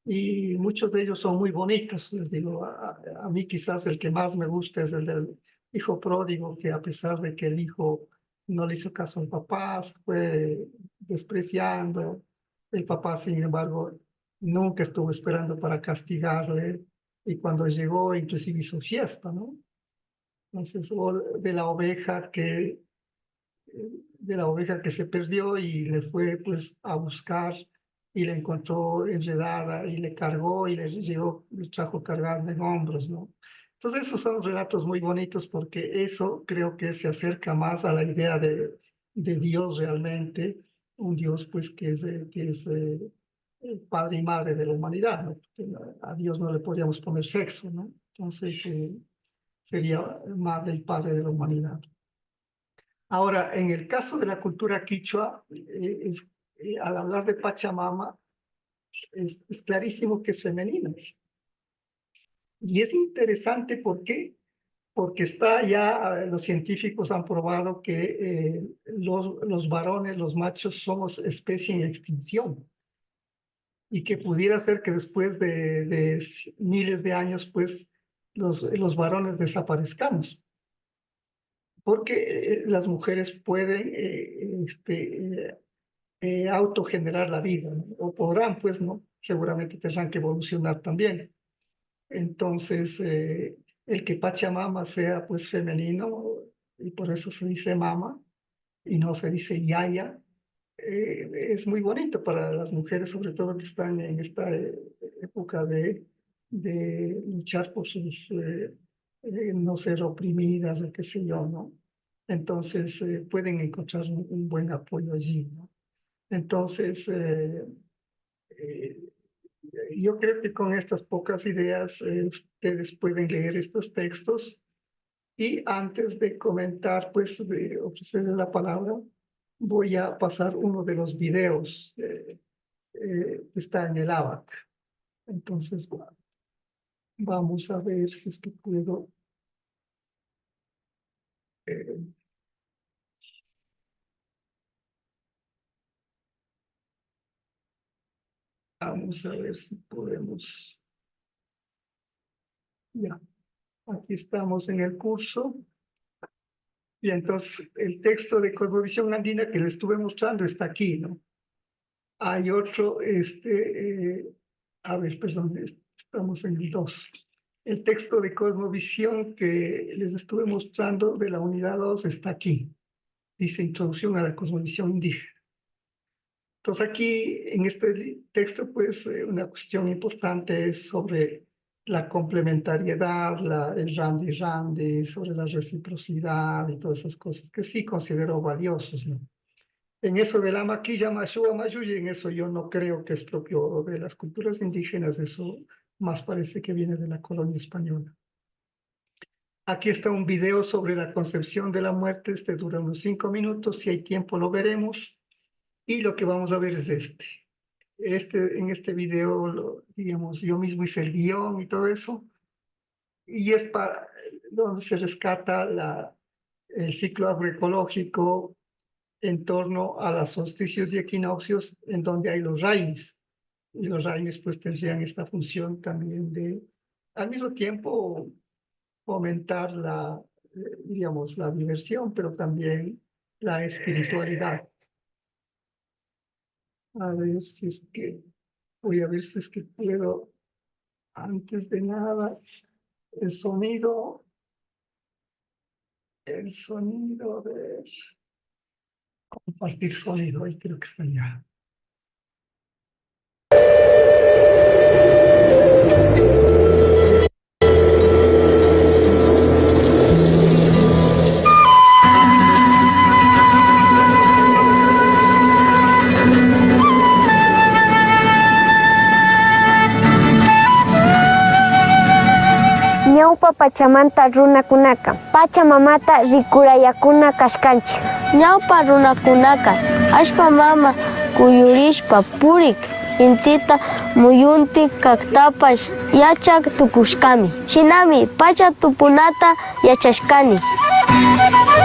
y muchos de ellos son muy bonitos, les digo, a mí quizás el que más me gusta es el del hijo pródigo, que a pesar de que el hijo no le hizo caso al papá, se fue despreciando, el papá, sin embargo, nunca estuvo esperando para castigarle y cuando llegó inclusive hizo fiesta, ¿no? Entonces, o de la oveja que se perdió y le fue pues a buscar y la encontró enredada y le cargó y le trajo cargada en hombros, ¿no? Entonces esos son relatos muy bonitos porque eso creo que se acerca más a la idea de Dios realmente, un Dios pues que es el padre y madre de la humanidad, ¿no? Porque a Dios no le podríamos poner sexo, ¿no? Entonces sería madre y padre de la humanidad. Ahora, en el caso de la cultura quichua, al hablar de Pachamama, es clarísimo que es femenino. Y es interesante, ¿por qué? Porque está ya, los científicos han probado que los varones, los machos, somos especie en extinción. Y que pudiera ser que después de miles de años, pues, los varones desaparezcamos. Porque las mujeres pueden autogenerar la vida, ¿no? O podrán, pues, ¿no? Seguramente tendrán que evolucionar también. Entonces, el que Pachamama sea, pues, femenino, y por eso se dice mama, y no se dice yaya, es muy bonito para las mujeres, sobre todo que están en esta época de luchar por sus, no ser oprimidas o qué sé yo, ¿no? Entonces, pueden encontrar un buen apoyo allí, ¿no? Entonces, eh, yo creo que con estas pocas ideas ustedes pueden leer estos textos y antes de comentar, pues de ofrecerles la palabra, voy a pasar uno de los videos que está en el ABAC. Entonces, vamos a ver si es que puedo. eh, Vamos a ver si podemos. Ya, aquí estamos en el curso. Y entonces el texto de Cosmovisión Andina que le estuve mostrando está aquí, ¿no? Hay otro, a ver, perdón, estamos en el 2. El texto de Cosmovisión que les estuve mostrando de la unidad 2 está aquí. Dice Introducción a la Cosmovisión Indígena. Entonces aquí en este texto, pues una cuestión importante es sobre la complementariedad, el Randi, sobre la reciprocidad y todas esas cosas que sí considero valiosos, ¿no? En eso de la maquilla, Mashua, Mayuyi, en eso yo no creo que es propio de las culturas indígenas, eso más parece que viene de la colonia española. Aquí está un video sobre la concepción de la muerte, este dura unos 5 minutos, si hay tiempo lo veremos, y lo que vamos a ver es este. En este video, digamos, yo mismo hice el guión y todo eso, y es para donde se rescata el ciclo agroecológico en torno a los solsticios y equinoccios, en donde hay los raimis. Y los raimis pues tendrían esta función también de, al mismo tiempo, fomentar digamos, la diversión, pero también la espiritualidad. A ver si es que, voy a ver si es que puedo, antes de nada, el sonido, a ver, compartir sonido, ahí creo que está ya. ñawpa pachamanta runakunaka pachamamata rikurayakuna kashkanchik. Ñawpa runakunaka ashpa mama kuyurishpa purik intita muyunti kaktapash yachak tukushkami. Shinami pacha tupunata yachashkani.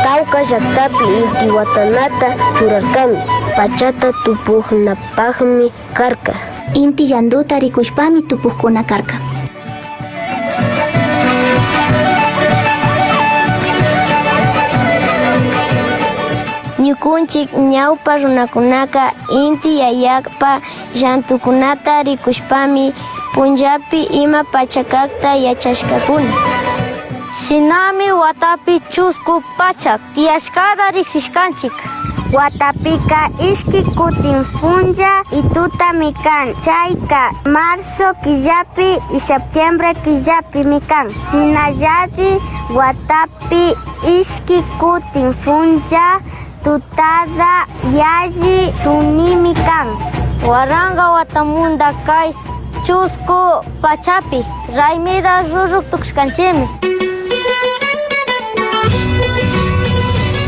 Cauca llaqtapi inti watanata churarkami. Pachata tupuqnapaqmi karka. Inti llanduta rikushpami tupuqkuna karka. Ñukunchik ñawpa runakunaka inti yayakpa llantukunata rikushpami punllapi ima pachakakta yachashkakuna. Shinami watapi chusku pachak tiyashkata riksishkanchik. Watapika ishki kutin funja y tutami kan. Chayka marzo killapi y septiembre killapi mi kan. Hinallati watapi ishki kutin funja tutada yalli sunimi kan. Waranga watamunda kay chusku pachapi raymida ruruk tukushkanchimi.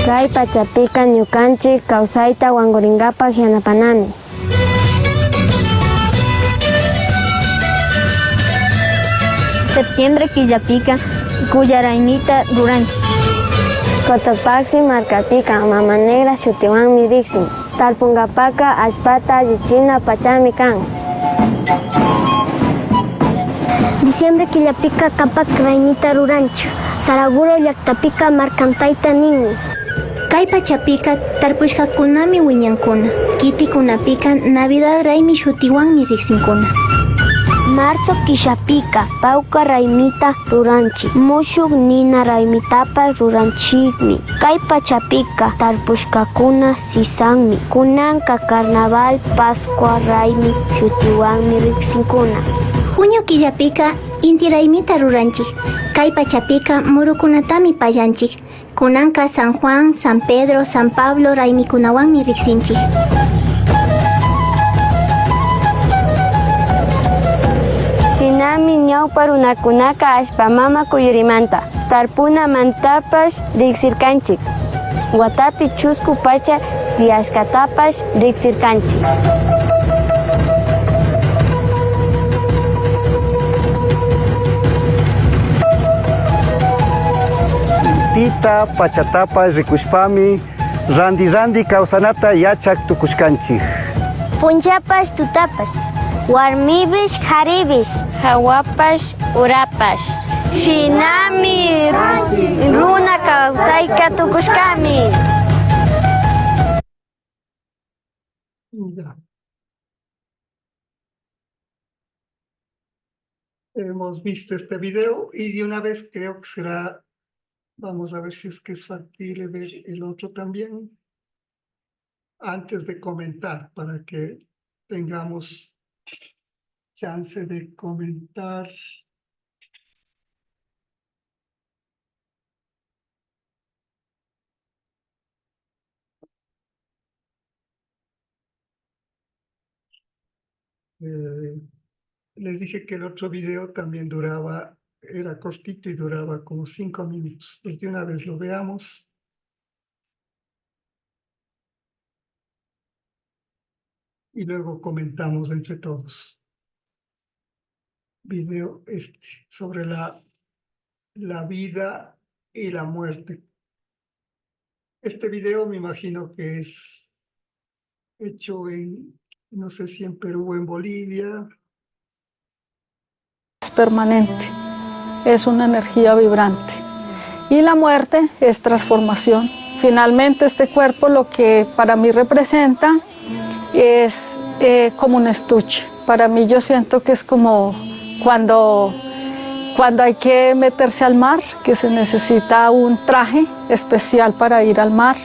Kay pachapika ñukanchik kawsayta wankurinkapak yanapanami. Septiembre killapika kuyaraynita ruranchik. Cotopaxi markapika mama negra shutiwanmi riksin. Talpunkapaka allpata allichina pachami kan. Diciembre killapika kapak raynita ruranchik. Saraguro llaqtapika markantayta ninmi. Kay pachapika tarpushkakunami wiñankuna. Kitikunapika Navidad raymi shutiwanmi riksinkuna. Marzo killapika pawka raymita ruranchik. Mushuk nina raymitapas ruranchikmi. Kay pachapika tarpushkakuna sisanmi. Kunanka carnaval Pascua raymi shutiwanmi riksinkuna. Junio killapika inti raymita ruranchik. Kay pachapika murukunatami pallanchik. Kunanka San Juan, San Pedro, San Pablo raymikunawanmi riksinchik. Shinami ñawpa runakunaka ashpa mama kuyurimanta. Tarpuna mantapash riksirkanchik. Watapi chusku pacha tiyashkatapash riksirkanchik. Tita pachatapa rikushpami randi kawsanata yachak tukushkanchik. Punchapash tutapash. Warmibish haribish. Hawapash urapash. Shinami runa kawsayka tukushkami. Ya. Hemos visto este video y de una vez creo que será, vamos a ver si es que es factible ver el otro también, antes de comentar, para que tengamos chance de comentar. Les dije que el otro video también era cortito y duraba como 5 minutos. Pues de una vez lo veamos. Y luego comentamos entre todos. Video sobre la vida y la muerte. Este video me imagino que es hecho no sé si en Perú o en Bolivia. Es permanente, es una energía vibrante. Y la muerte es transformación. Finalmente este cuerpo lo que para mí representa es como un estuche. Para mí yo siento que es como cuando hay que meterse al mar, que se necesita un traje especial para ir al mar.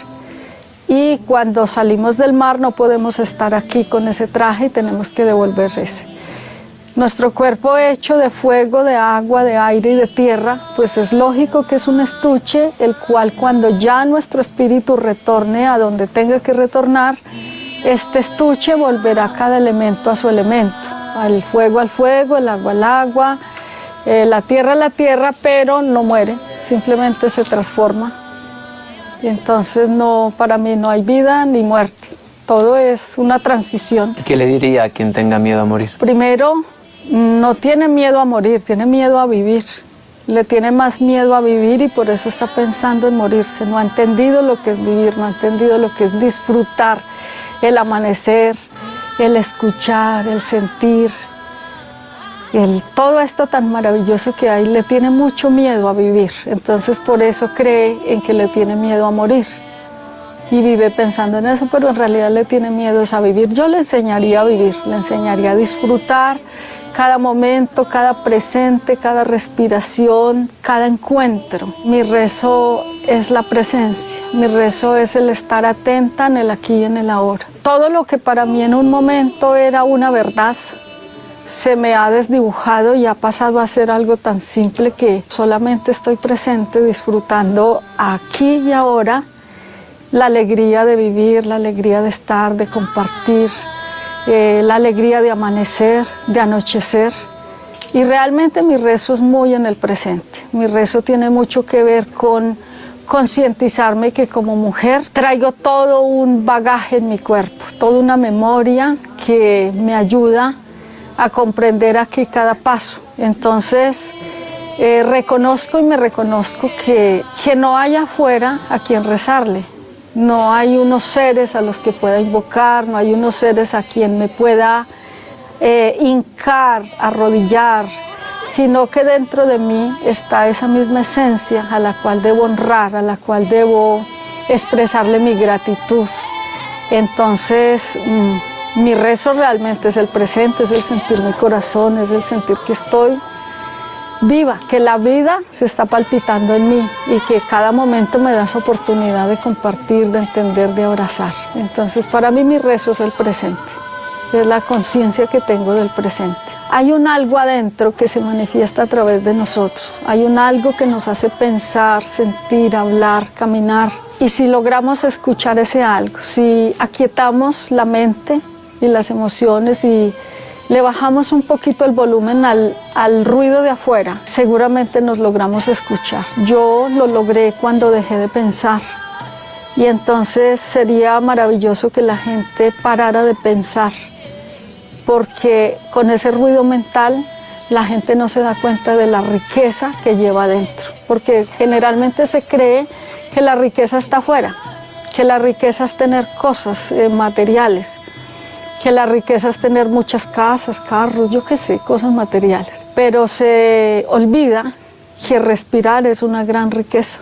Y cuando salimos del mar no podemos estar aquí con ese traje y tenemos que devolver ese. Nuestro cuerpo hecho de fuego, de agua, de aire y de tierra, pues es lógico que es un estuche, el cual cuando ya nuestro espíritu retorne a donde tenga que retornar, este estuche volverá cada elemento a su elemento, al fuego, el agua, La tierra, pero no muere, simplemente se transforma. Y entonces no, para mí no hay vida ni muerte, todo es una transición. ¿Qué le diría a quien tenga miedo a morir? Primero, no tiene miedo a morir, tiene miedo a vivir. Le tiene más miedo a vivir y por eso está pensando en morirse. No ha entendido lo que es vivir, no ha entendido lo que es disfrutar el amanecer, el escuchar, el sentir, todo esto tan maravilloso que hay. Le tiene mucho miedo a vivir, entonces por eso cree en que le tiene miedo a morir y vive pensando en eso, pero en realidad le tiene miedo a vivir. Yo le enseñaría a vivir, le enseñaría a disfrutar cada momento, cada presente, cada respiración, cada encuentro. Mi rezo es la presencia, mi rezo es el estar atenta en el aquí y en el ahora. Todo lo que para mí en un momento era una verdad, se me ha desdibujado y ha pasado a ser algo tan simple que solamente estoy presente, disfrutando aquí y ahora la alegría de vivir, la alegría de estar, de compartir, la alegría de amanecer, de anochecer. Y realmente mi rezo es muy en el presente. Mi rezo tiene mucho que ver con concientizarme que como mujer traigo todo un bagaje en mi cuerpo, toda una memoria que me ayuda a comprender aquí cada paso. Entonces reconozco y me reconozco que no hay afuera a quien rezarle. No hay unos seres a los que pueda invocar, no hay unos seres a quien me pueda hincar, arrodillar, sino que dentro de mí está esa misma esencia a la cual debo honrar, a la cual debo expresarle mi gratitud. Entonces, mi rezo realmente es el presente, es el sentir mi corazón, es el sentir que estoy viva, que la vida se está palpitando en mí y que cada momento me da esa oportunidad de compartir, de entender, de abrazar. Entonces, para mí mi rezo es el presente, es la conciencia que tengo del presente. Hay un algo adentro que se manifiesta a través de nosotros, hay un algo que nos hace pensar, sentir, hablar, caminar. Y si logramos escuchar ese algo, si aquietamos la mente y las emociones y le bajamos un poquito el volumen al ruido de afuera, seguramente nos logramos escuchar. Yo lo logré cuando dejé de pensar y entonces sería maravilloso que la gente parara de pensar, porque con ese ruido mental la gente no se da cuenta de la riqueza que lleva adentro, porque generalmente se cree que la riqueza está afuera, que la riqueza es tener cosas materiales, que la riqueza es tener muchas casas, carros, yo qué sé, cosas materiales. Pero se olvida que respirar es una gran riqueza,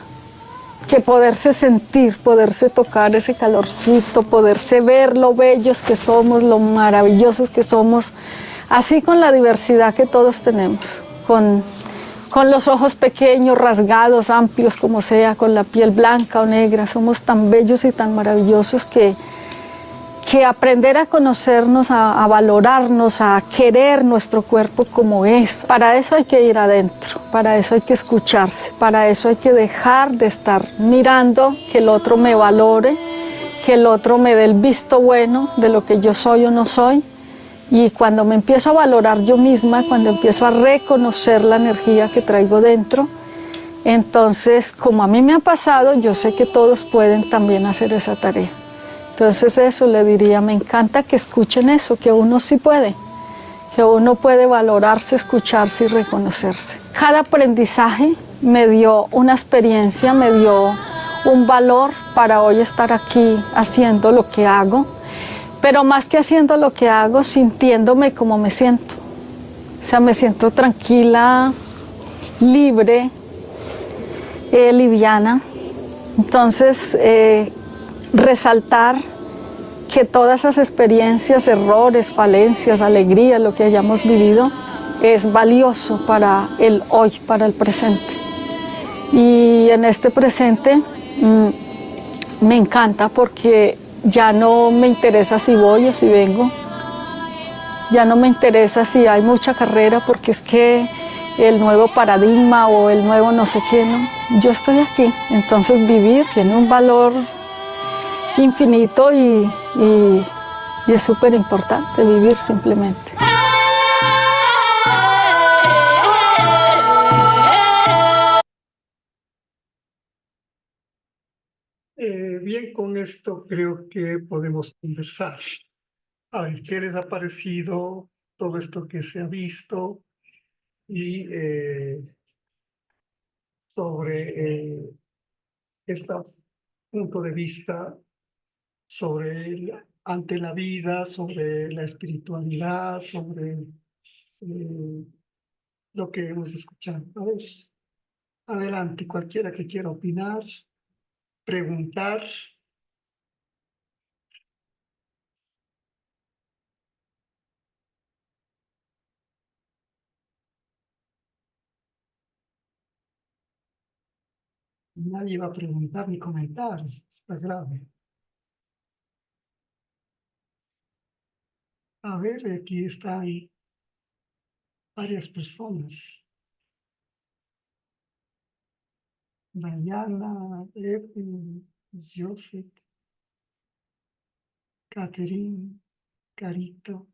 que poderse sentir, poderse tocar ese calorcito, poderse ver lo bellos que somos, lo maravillosos que somos, así con la diversidad que todos tenemos, con los ojos pequeños, rasgados, amplios como sea, con la piel blanca o negra, somos tan bellos y tan maravillosos que aprender a conocernos, a valorarnos, a querer nuestro cuerpo como es. Para eso hay que ir adentro, para eso hay que escucharse, para eso hay que dejar de estar mirando que el otro me valore, que el otro me dé el visto bueno de lo que yo soy o no soy. Y cuando me empiezo a valorar yo misma, cuando empiezo a reconocer la energía que traigo dentro, entonces, como a mí me ha pasado, yo sé que todos pueden también hacer esa tarea. Entonces eso le diría, me encanta que escuchen eso, que uno sí puede, que uno puede valorarse, escucharse y reconocerse. Cada aprendizaje me dio una experiencia, me dio un valor para hoy estar aquí haciendo lo que hago, pero más que haciendo lo que hago, sintiéndome como me siento. O sea, me siento tranquila, libre, liviana. Entonces, resaltar que todas esas experiencias, errores, falencias, alegrías, lo que hayamos vivido, es valioso para el hoy, para el presente. Y en este presente me encanta porque ya no me interesa si voy o si vengo, ya no me interesa si hay mucha carrera porque es que el nuevo paradigma o el nuevo no sé qué, no. Yo estoy aquí, entonces vivir tiene un valor infinito y es súper importante vivir simplemente. esto creo que podemos conversar. A ver, ¿qué les ha parecido todo esto que se ha visto? Y sobre este punto de vista sobre ante la vida, sobre la espiritualidad, sobre lo que hemos escuchado. A ver, adelante, cualquiera que quiera opinar, preguntar. Nadie va a preguntar ni comentar, está grave. A ver, aquí están varias personas. Diana, Evelyn, Joseph, Catherine, Carito,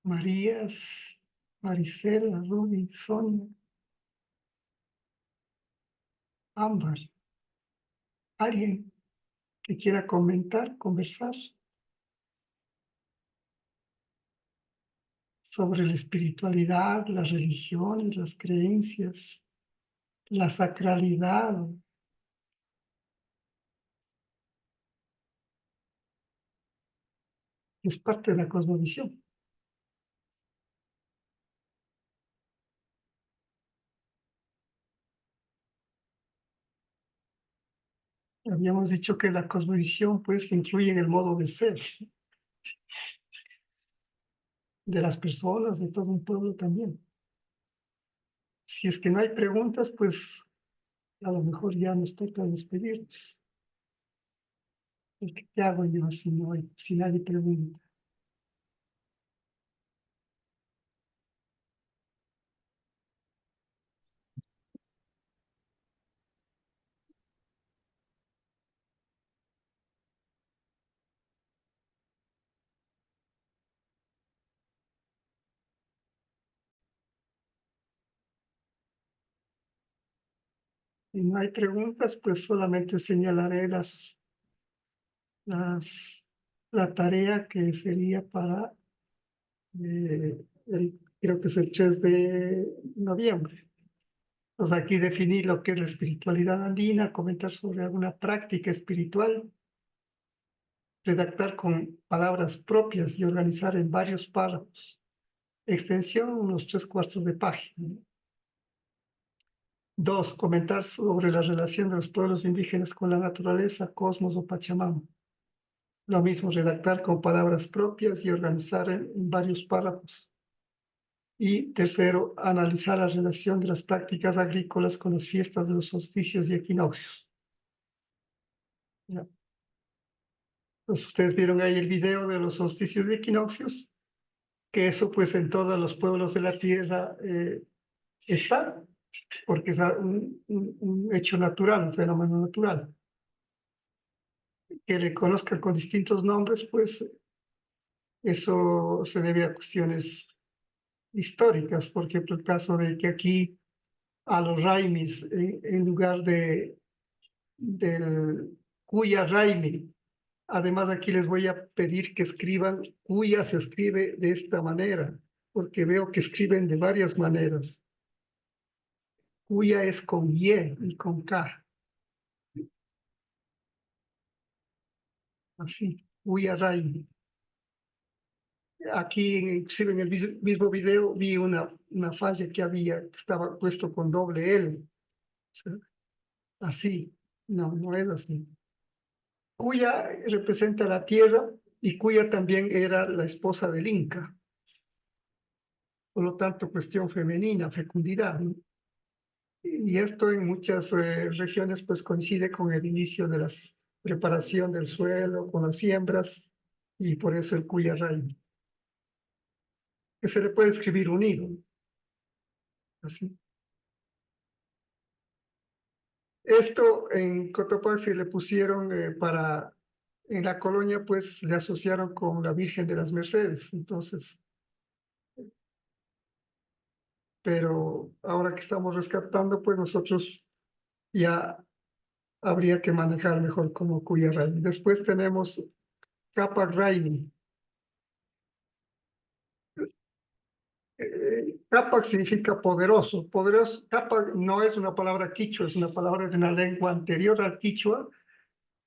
Marías, Maricela, Ruby, Sonia, Ámbar. ¿Alguien que quiera comentar, conversar sobre la espiritualidad, las religiones, las creencias, la sacralidad? Es parte de la cosmovisión. Habíamos dicho que la cosmovisión pues influye en el modo de ser de las personas, de todo un pueblo también. Si es que no hay preguntas, pues a lo mejor ya nos toca despedirnos. ¿Qué hago yo si nadie pregunta? Si no hay preguntas, pues solamente señalaré las, la tarea que sería para, creo que es el 3 de noviembre. Entonces aquí definir lo que es la espiritualidad andina, comentar sobre alguna práctica espiritual, redactar con palabras propias y organizar en varios párrafos. Extensión, unos 3/4 de página. 2. Comentar sobre la relación de los pueblos indígenas con la naturaleza, cosmos o Pachamama. Lo mismo, redactar con palabras propias y organizar en varios párrafos. Y tercero, analizar la relación de las prácticas agrícolas con las fiestas de los solsticios y equinoccios. Ya. Pues ustedes vieron ahí el video de los solsticios y equinoccios, que eso pues en todos los pueblos de la tierra está, porque es un hecho natural, un fenómeno natural. Que le conozcan con distintos nombres, pues eso se debe a cuestiones históricas. Por ejemplo, el caso de que aquí a los raimis, en lugar del cuya raimi, además aquí les voy a pedir que escriban cuya se escribe de esta manera, porque veo que escriben de varias maneras. Cuya es con Y y con K. Así, cuya raimi. Aquí, inclusive en el mismo video, vi una falla que había, que estaba puesto con doble L. O sea, así, no es así. Cuya representa la tierra y Cuya también era la esposa del Inca. Por lo tanto, cuestión femenina, fecundidad, ¿no? Y esto en muchas regiones pues coincide con el inicio de la preparación del suelo, con las siembras, y por eso el Cuya Ray, que se le puede escribir unido, así. Esto en Cotopaxi le pusieron en la colonia, pues le asociaron con la Virgen de las Mercedes, entonces, pero ahora que estamos rescatando, pues nosotros ya habría que manejar mejor como Kuya Raimi. Después tenemos Capac Raimi. Capac significa poderoso. Poderoso. Capac no es una palabra quichua, es una palabra de una lengua anterior al quichua,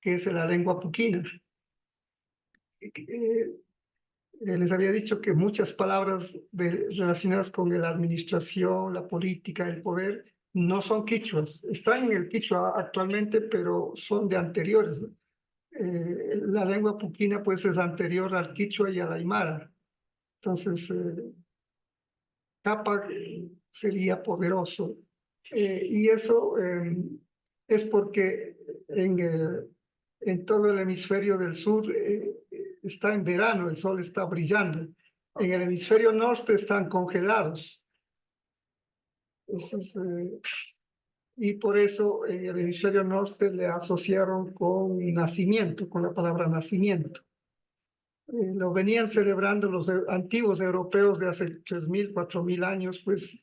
que es la lengua puquina. Les había dicho que muchas palabras relacionadas con la administración, la política, el poder, no son quichuas. Están en el quichua actualmente, pero son de anteriores, ¿no? La lengua puquina pues es anterior al quichua y al aymara. Entonces, Capac sería poderoso. Y eso es porque en todo el hemisferio del sur está en verano, el sol está brillando. En el hemisferio norte están congelados. Y por eso en el hemisferio norte le asociaron con nacimiento, con la palabra nacimiento. Lo venían celebrando los antiguos europeos de hace 3.000, 4.000 años, pues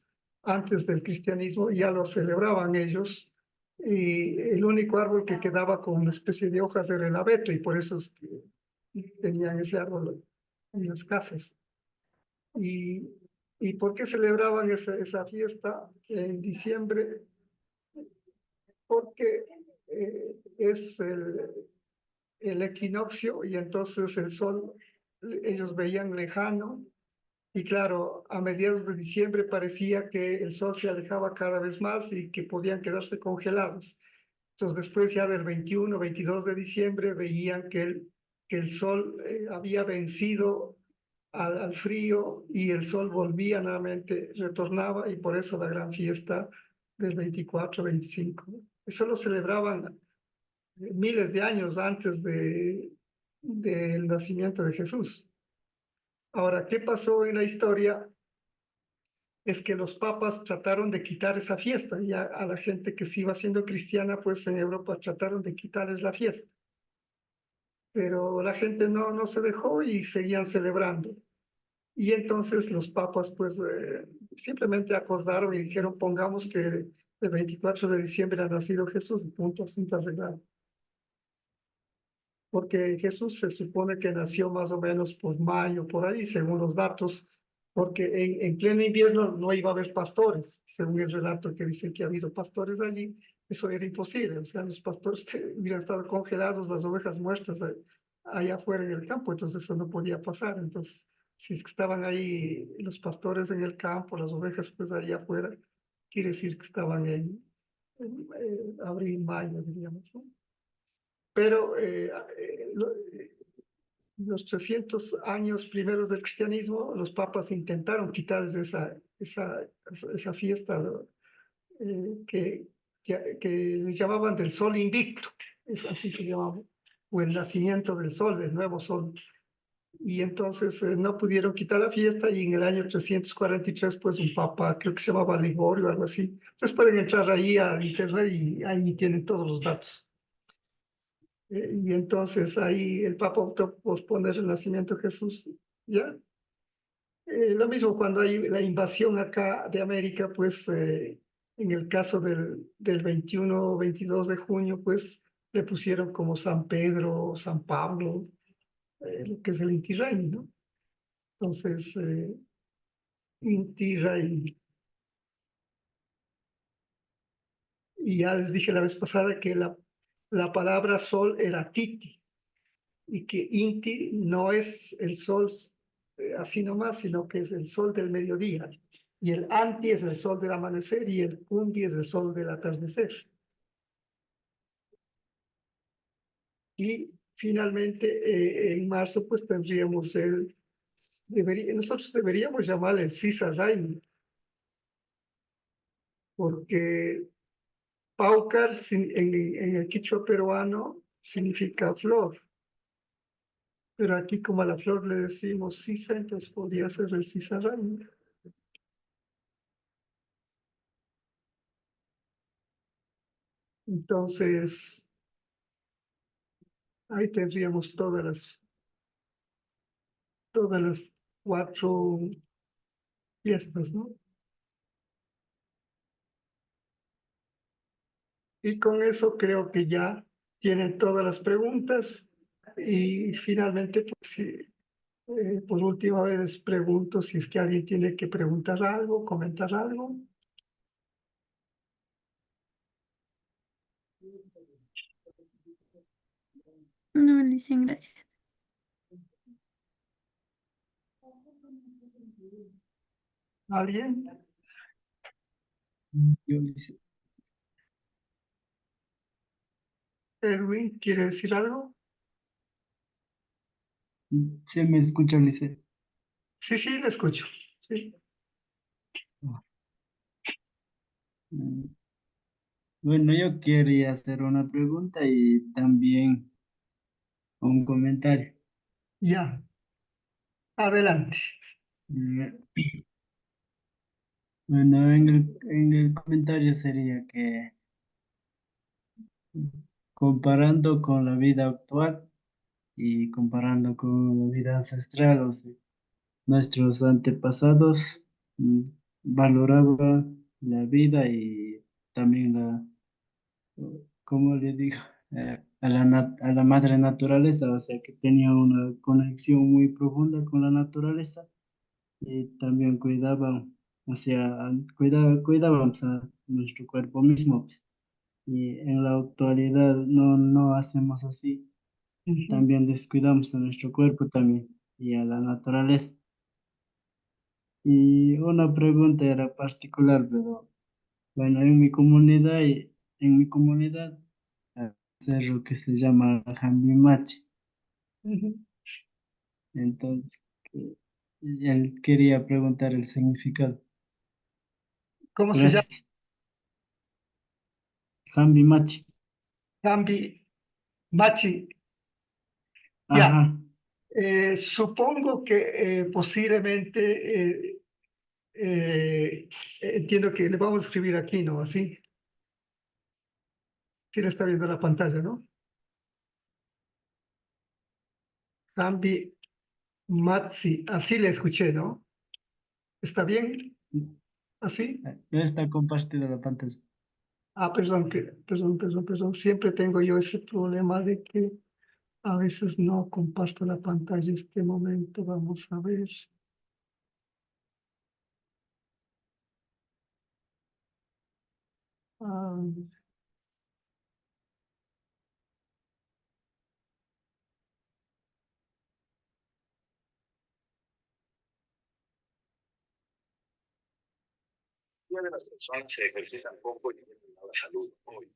antes del cristianismo, ya lo celebraban ellos. Y el único árbol que quedaba con una especie de hojas era el abeto, y por eso es que tenían ese árbol en las casas. ¿Y, y por qué celebraban esa fiesta en diciembre? Porque es el equinoccio y entonces el sol ellos veían lejano y claro, a mediados de diciembre parecía que el sol se alejaba cada vez más y que podían quedarse congelados. Entonces después ya del 21, 22 de diciembre veían que el sol había vencido al frío y el sol volvía nuevamente, retornaba y por eso la gran fiesta del 24, 25. Eso lo celebraban miles de años antes del nacimiento de Jesús. Ahora, ¿qué pasó en la historia? Es que los papas trataron de quitar esa fiesta y a la gente que se iba siendo cristiana, pues en Europa trataron de quitarles la fiesta. Pero la gente no se dejó y seguían celebrando. Y entonces los papas pues simplemente acordaron y dijeron pongamos que el 24 de diciembre ha nacido Jesús, punto, sin arreglar. Porque Jesús se supone que nació más o menos por mayo, por ahí, según los datos, porque en pleno invierno no iba a haber pastores, según el relato que dice que ha habido pastores allí, eso era imposible, o sea, los pastores hubieran estado congelados, las ovejas muertas allá afuera en el campo, entonces eso no podía pasar, entonces si es que estaban ahí los pastores en el campo, las ovejas pues allá afuera, quiere decir que estaban en abril, mayo, diríamos, ¿no? Pero los 300 años primeros del cristianismo, los papas intentaron quitarles esa fiesta que les llamaban del sol invicto, así se llamaba, o el nacimiento del sol, el nuevo sol. Y entonces no pudieron quitar la fiesta y en el año 343, pues un papa, creo que se llamaba Ligorio o algo así. Entonces pueden entrar ahí al internet y ahí tienen todos los datos. Y entonces ahí el Papa optó por posponer el nacimiento de Jesús, ¿ya? Lo mismo cuando hay la invasión acá de América, pues en el caso del 21 o 22 de junio, pues le pusieron como San Pedro, San Pablo, lo que es el Inti Raymi, ¿no? Entonces, Inti Raymi. Y ya les dije la vez pasada que la palabra sol era Titi, y que Inti no es el sol así nomás, sino que es el sol del mediodía. Y el Anti es el sol del amanecer y el Undi es el sol del atardecer. Y finalmente, en marzo, pues tendríamos nosotros deberíamos llamarle el Sisa Raimi, porque Paucar en el quichua peruano significa flor. Pero aquí como a la flor le decimos sisa, entonces podría ser el sisarraño. Entonces, ahí tendríamos todas las 4 fiestas, ¿no? Y con eso creo que ya tienen todas las preguntas. Y finalmente, pues, por última vez les pregunto si es que alguien tiene que preguntar algo, comentar algo. No, Alicia, gracias. ¿Alguien? Yo, Lice. Edwin, ¿quiere decir algo? ¿Se me escucha, Lice? Sí, sí, le escucho. Sí. Mm, Bueno, yo quería hacer una pregunta y también un comentario. Ya, adelante. Mm, Bueno, en el comentario sería que comparando con la vida actual y comparando con la vida ancestral, o sea, nuestros antepasados mm, valoraban la vida y también como le digo, a la madre naturaleza, o sea que tenía una conexión muy profunda con la naturaleza y también cuidaban, o sea, cuidábamos a nuestro cuerpo mismo, pues. Y en la actualidad no hacemos así, Ujú. también descuidamos a nuestro cuerpo también y a la naturaleza. Y una pregunta era particular, pero bueno, en mi comunidad hay un cerro que se llama Jambimachi. Ujú. Entonces, él quería preguntar el significado. ¿Cómo se llama? Gracias. Jambimachi. Cambi, Machi. Ya, Ajá. supongo que posiblemente, entiendo que le vamos a escribir aquí, ¿no? Así, sí le está viendo la pantalla, ¿no? Cambi, Matsi, así le escuché, ¿no? ¿Está bien? ¿Así? Ya está compartida la pantalla. Ah, perdón. Siempre tengo yo ese problema de que a veces no comparto la pantalla. Este momento, vamos a ver. Ah, Mayoría de las personas se ejercitan poco y tienen mala salud hoy.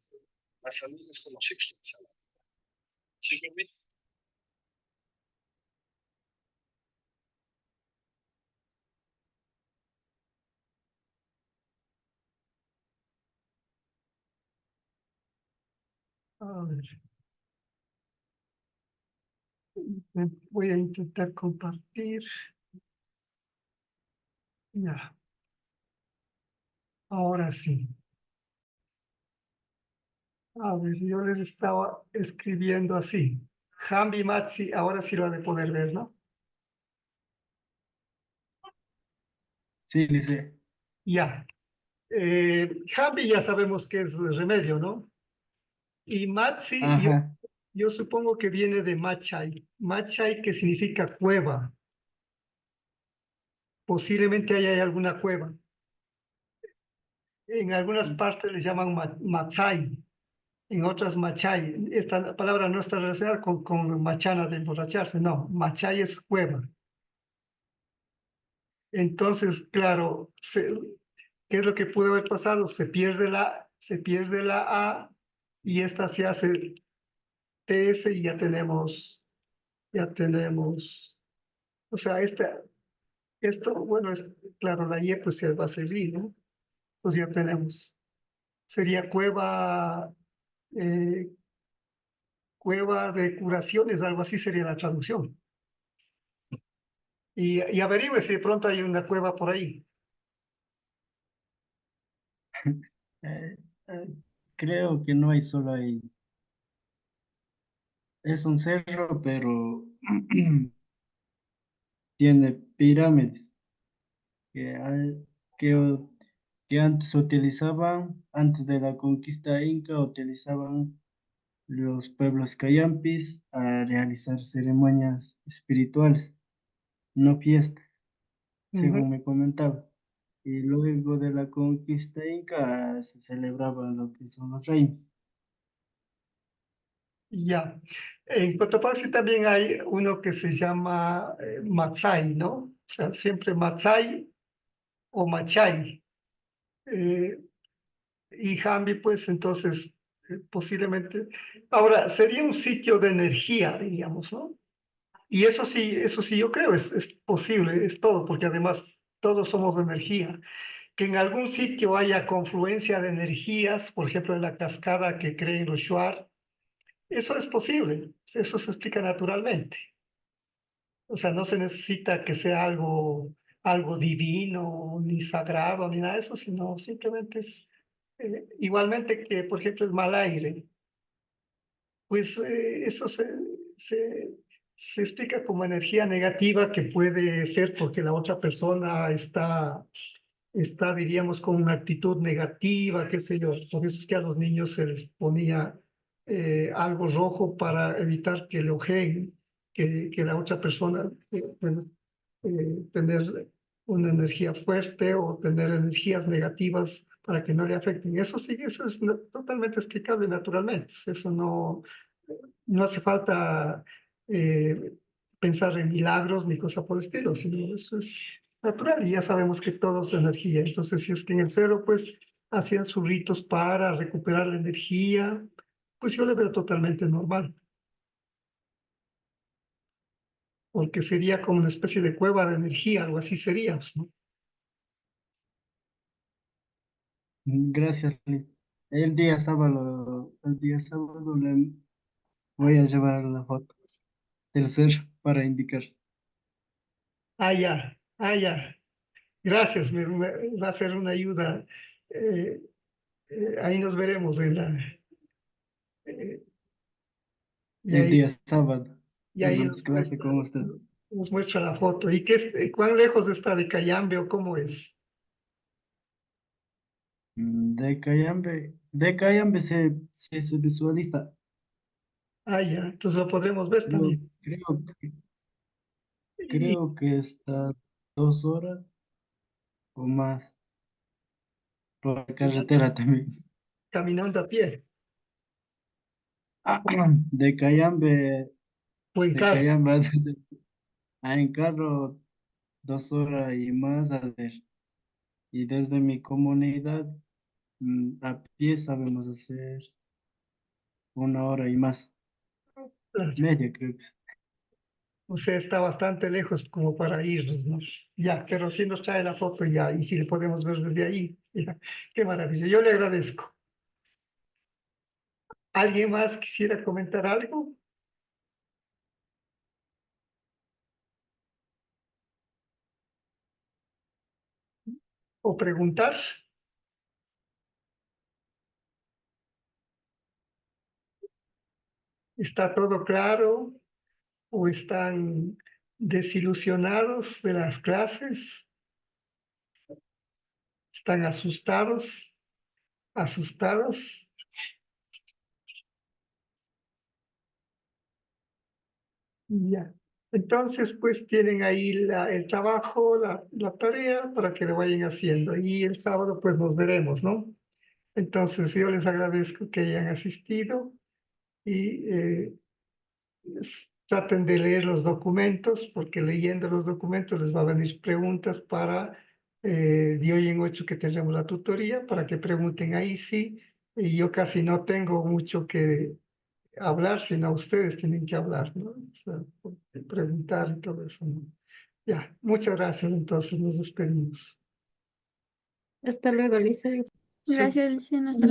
La salud es como se expresa. Simplemente a ver, voy a intentar compartir. Ya, ahora sí. A ver, yo les estaba escribiendo así. Hambi Matsi, ahora sí lo han de poder ver, ¿no? Sí, dice. Ya. Hambi ya sabemos que es remedio, ¿no? Y Matsi, Ajá. yo supongo que viene de Machai. Machai, que significa cueva. Posiblemente ahí hay alguna cueva. En algunas partes le llaman Matsai, en otras Machai. Esta palabra no está relacionada con machana de emborracharse, no. Machai es cueva. Entonces, claro, ¿qué es lo que pudo haber pasado? Se pierde la A y esta se hace TS y ya tenemos, o sea, esto, bueno, claro, la Y pues se va a seguir, ¿no? Pues ya tenemos. Sería eh, cueva de curaciones, algo así sería la traducción. Y averigüe si de pronto hay una cueva por ahí. Eh, eh, creo que no hay solo ahí. Es un cerro, pero tiene pirámides que, hay- que, que antes utilizaban, antes de la conquista inca, utilizaban los pueblos cayampis a realizar ceremonias espirituales, no fiestas, según me comentaba. Y luego de la conquista inca se celebraba lo que son los reinos. Ya. En Cotopaxi también hay uno que se llama Matsai, ¿no? O sea, siempre Matsai o Machay. Y Jambi, pues entonces, posiblemente. Ahora, sería un sitio de energía, diríamos, ¿no? Y eso sí, yo creo, es posible, es todo, porque además todos somos de energía. Que en algún sitio haya confluencia de energías, por ejemplo, en la cascada que creen los Shuar, eso es posible, eso se explica naturalmente. O sea, no se necesita que sea algo divino, ni sagrado, ni nada de eso, sino simplemente es igualmente que, por ejemplo, el mal aire, pues eso se explica como energía negativa que puede ser porque la otra persona está, diríamos, con una actitud negativa, qué sé yo. Por eso es que a los niños se les ponía algo rojo para evitar que le ojeen, que la otra persona tener una energía fuerte o tener energías negativas para que no le afecten. Eso sí, eso es totalmente explicable naturalmente. Eso no hace falta pensar en milagros ni cosa por el estilo, sino eso es natural y ya sabemos que todo es energía. Entonces, si es que en el cero, pues, hacían sus ritos para recuperar la energía, pues yo le veo totalmente normal, porque sería como una especie de cueva de energía, algo así sería, ¿no? Gracias, Liz. El día sábado le voy a llevar la foto del cerro para indicar. Ah, ya. Gracias, va a ser una ayuda. Eh, ahí nos veremos eh, y El ahí, día sábado y ahí tenemos clase con usted. nos muestra la foto. ¿Y cuán lejos está de Cayambe o cómo es? De Cayambe se visualiza. Ah, ya, entonces lo podremos ver Yo también. Y creo que está 2 horas o más por la carretera también. caminando a pie De Cayambe, o en de carro. Cayambe en carro 2 horas y más a ver. Y desde mi comunidad a pie sabemos hacer 1 hora y más. Claro. Media creo que. O sea, está bastante lejos como para irnos, ¿no? Ya, pero sí nos trae la foto ya, y si le podemos ver desde ahí, ya, qué maravilla. Yo le agradezco. ¿Alguien más quisiera comentar algo o preguntar? ¿Está todo claro o están desilusionados de las clases? ¿Están asustados? ¿Asustados? Ya. Entonces, pues tienen ahí el trabajo, la tarea para que lo vayan haciendo. Y el sábado, pues nos veremos, ¿no? Entonces, yo les agradezco que hayan asistido y traten de leer los documentos, porque leyendo los documentos les va a venir preguntas para de hoy en 8 que tendremos la tutoría, para que pregunten ahí sí. Y yo casi no tengo mucho que hablar, sino ustedes tienen que hablar, ¿no? O sea, preguntar y todo eso, ¿no? Ya, muchas gracias, entonces nos despedimos. Hasta luego, Lisa. Sí. Gracias, Luciana. Hasta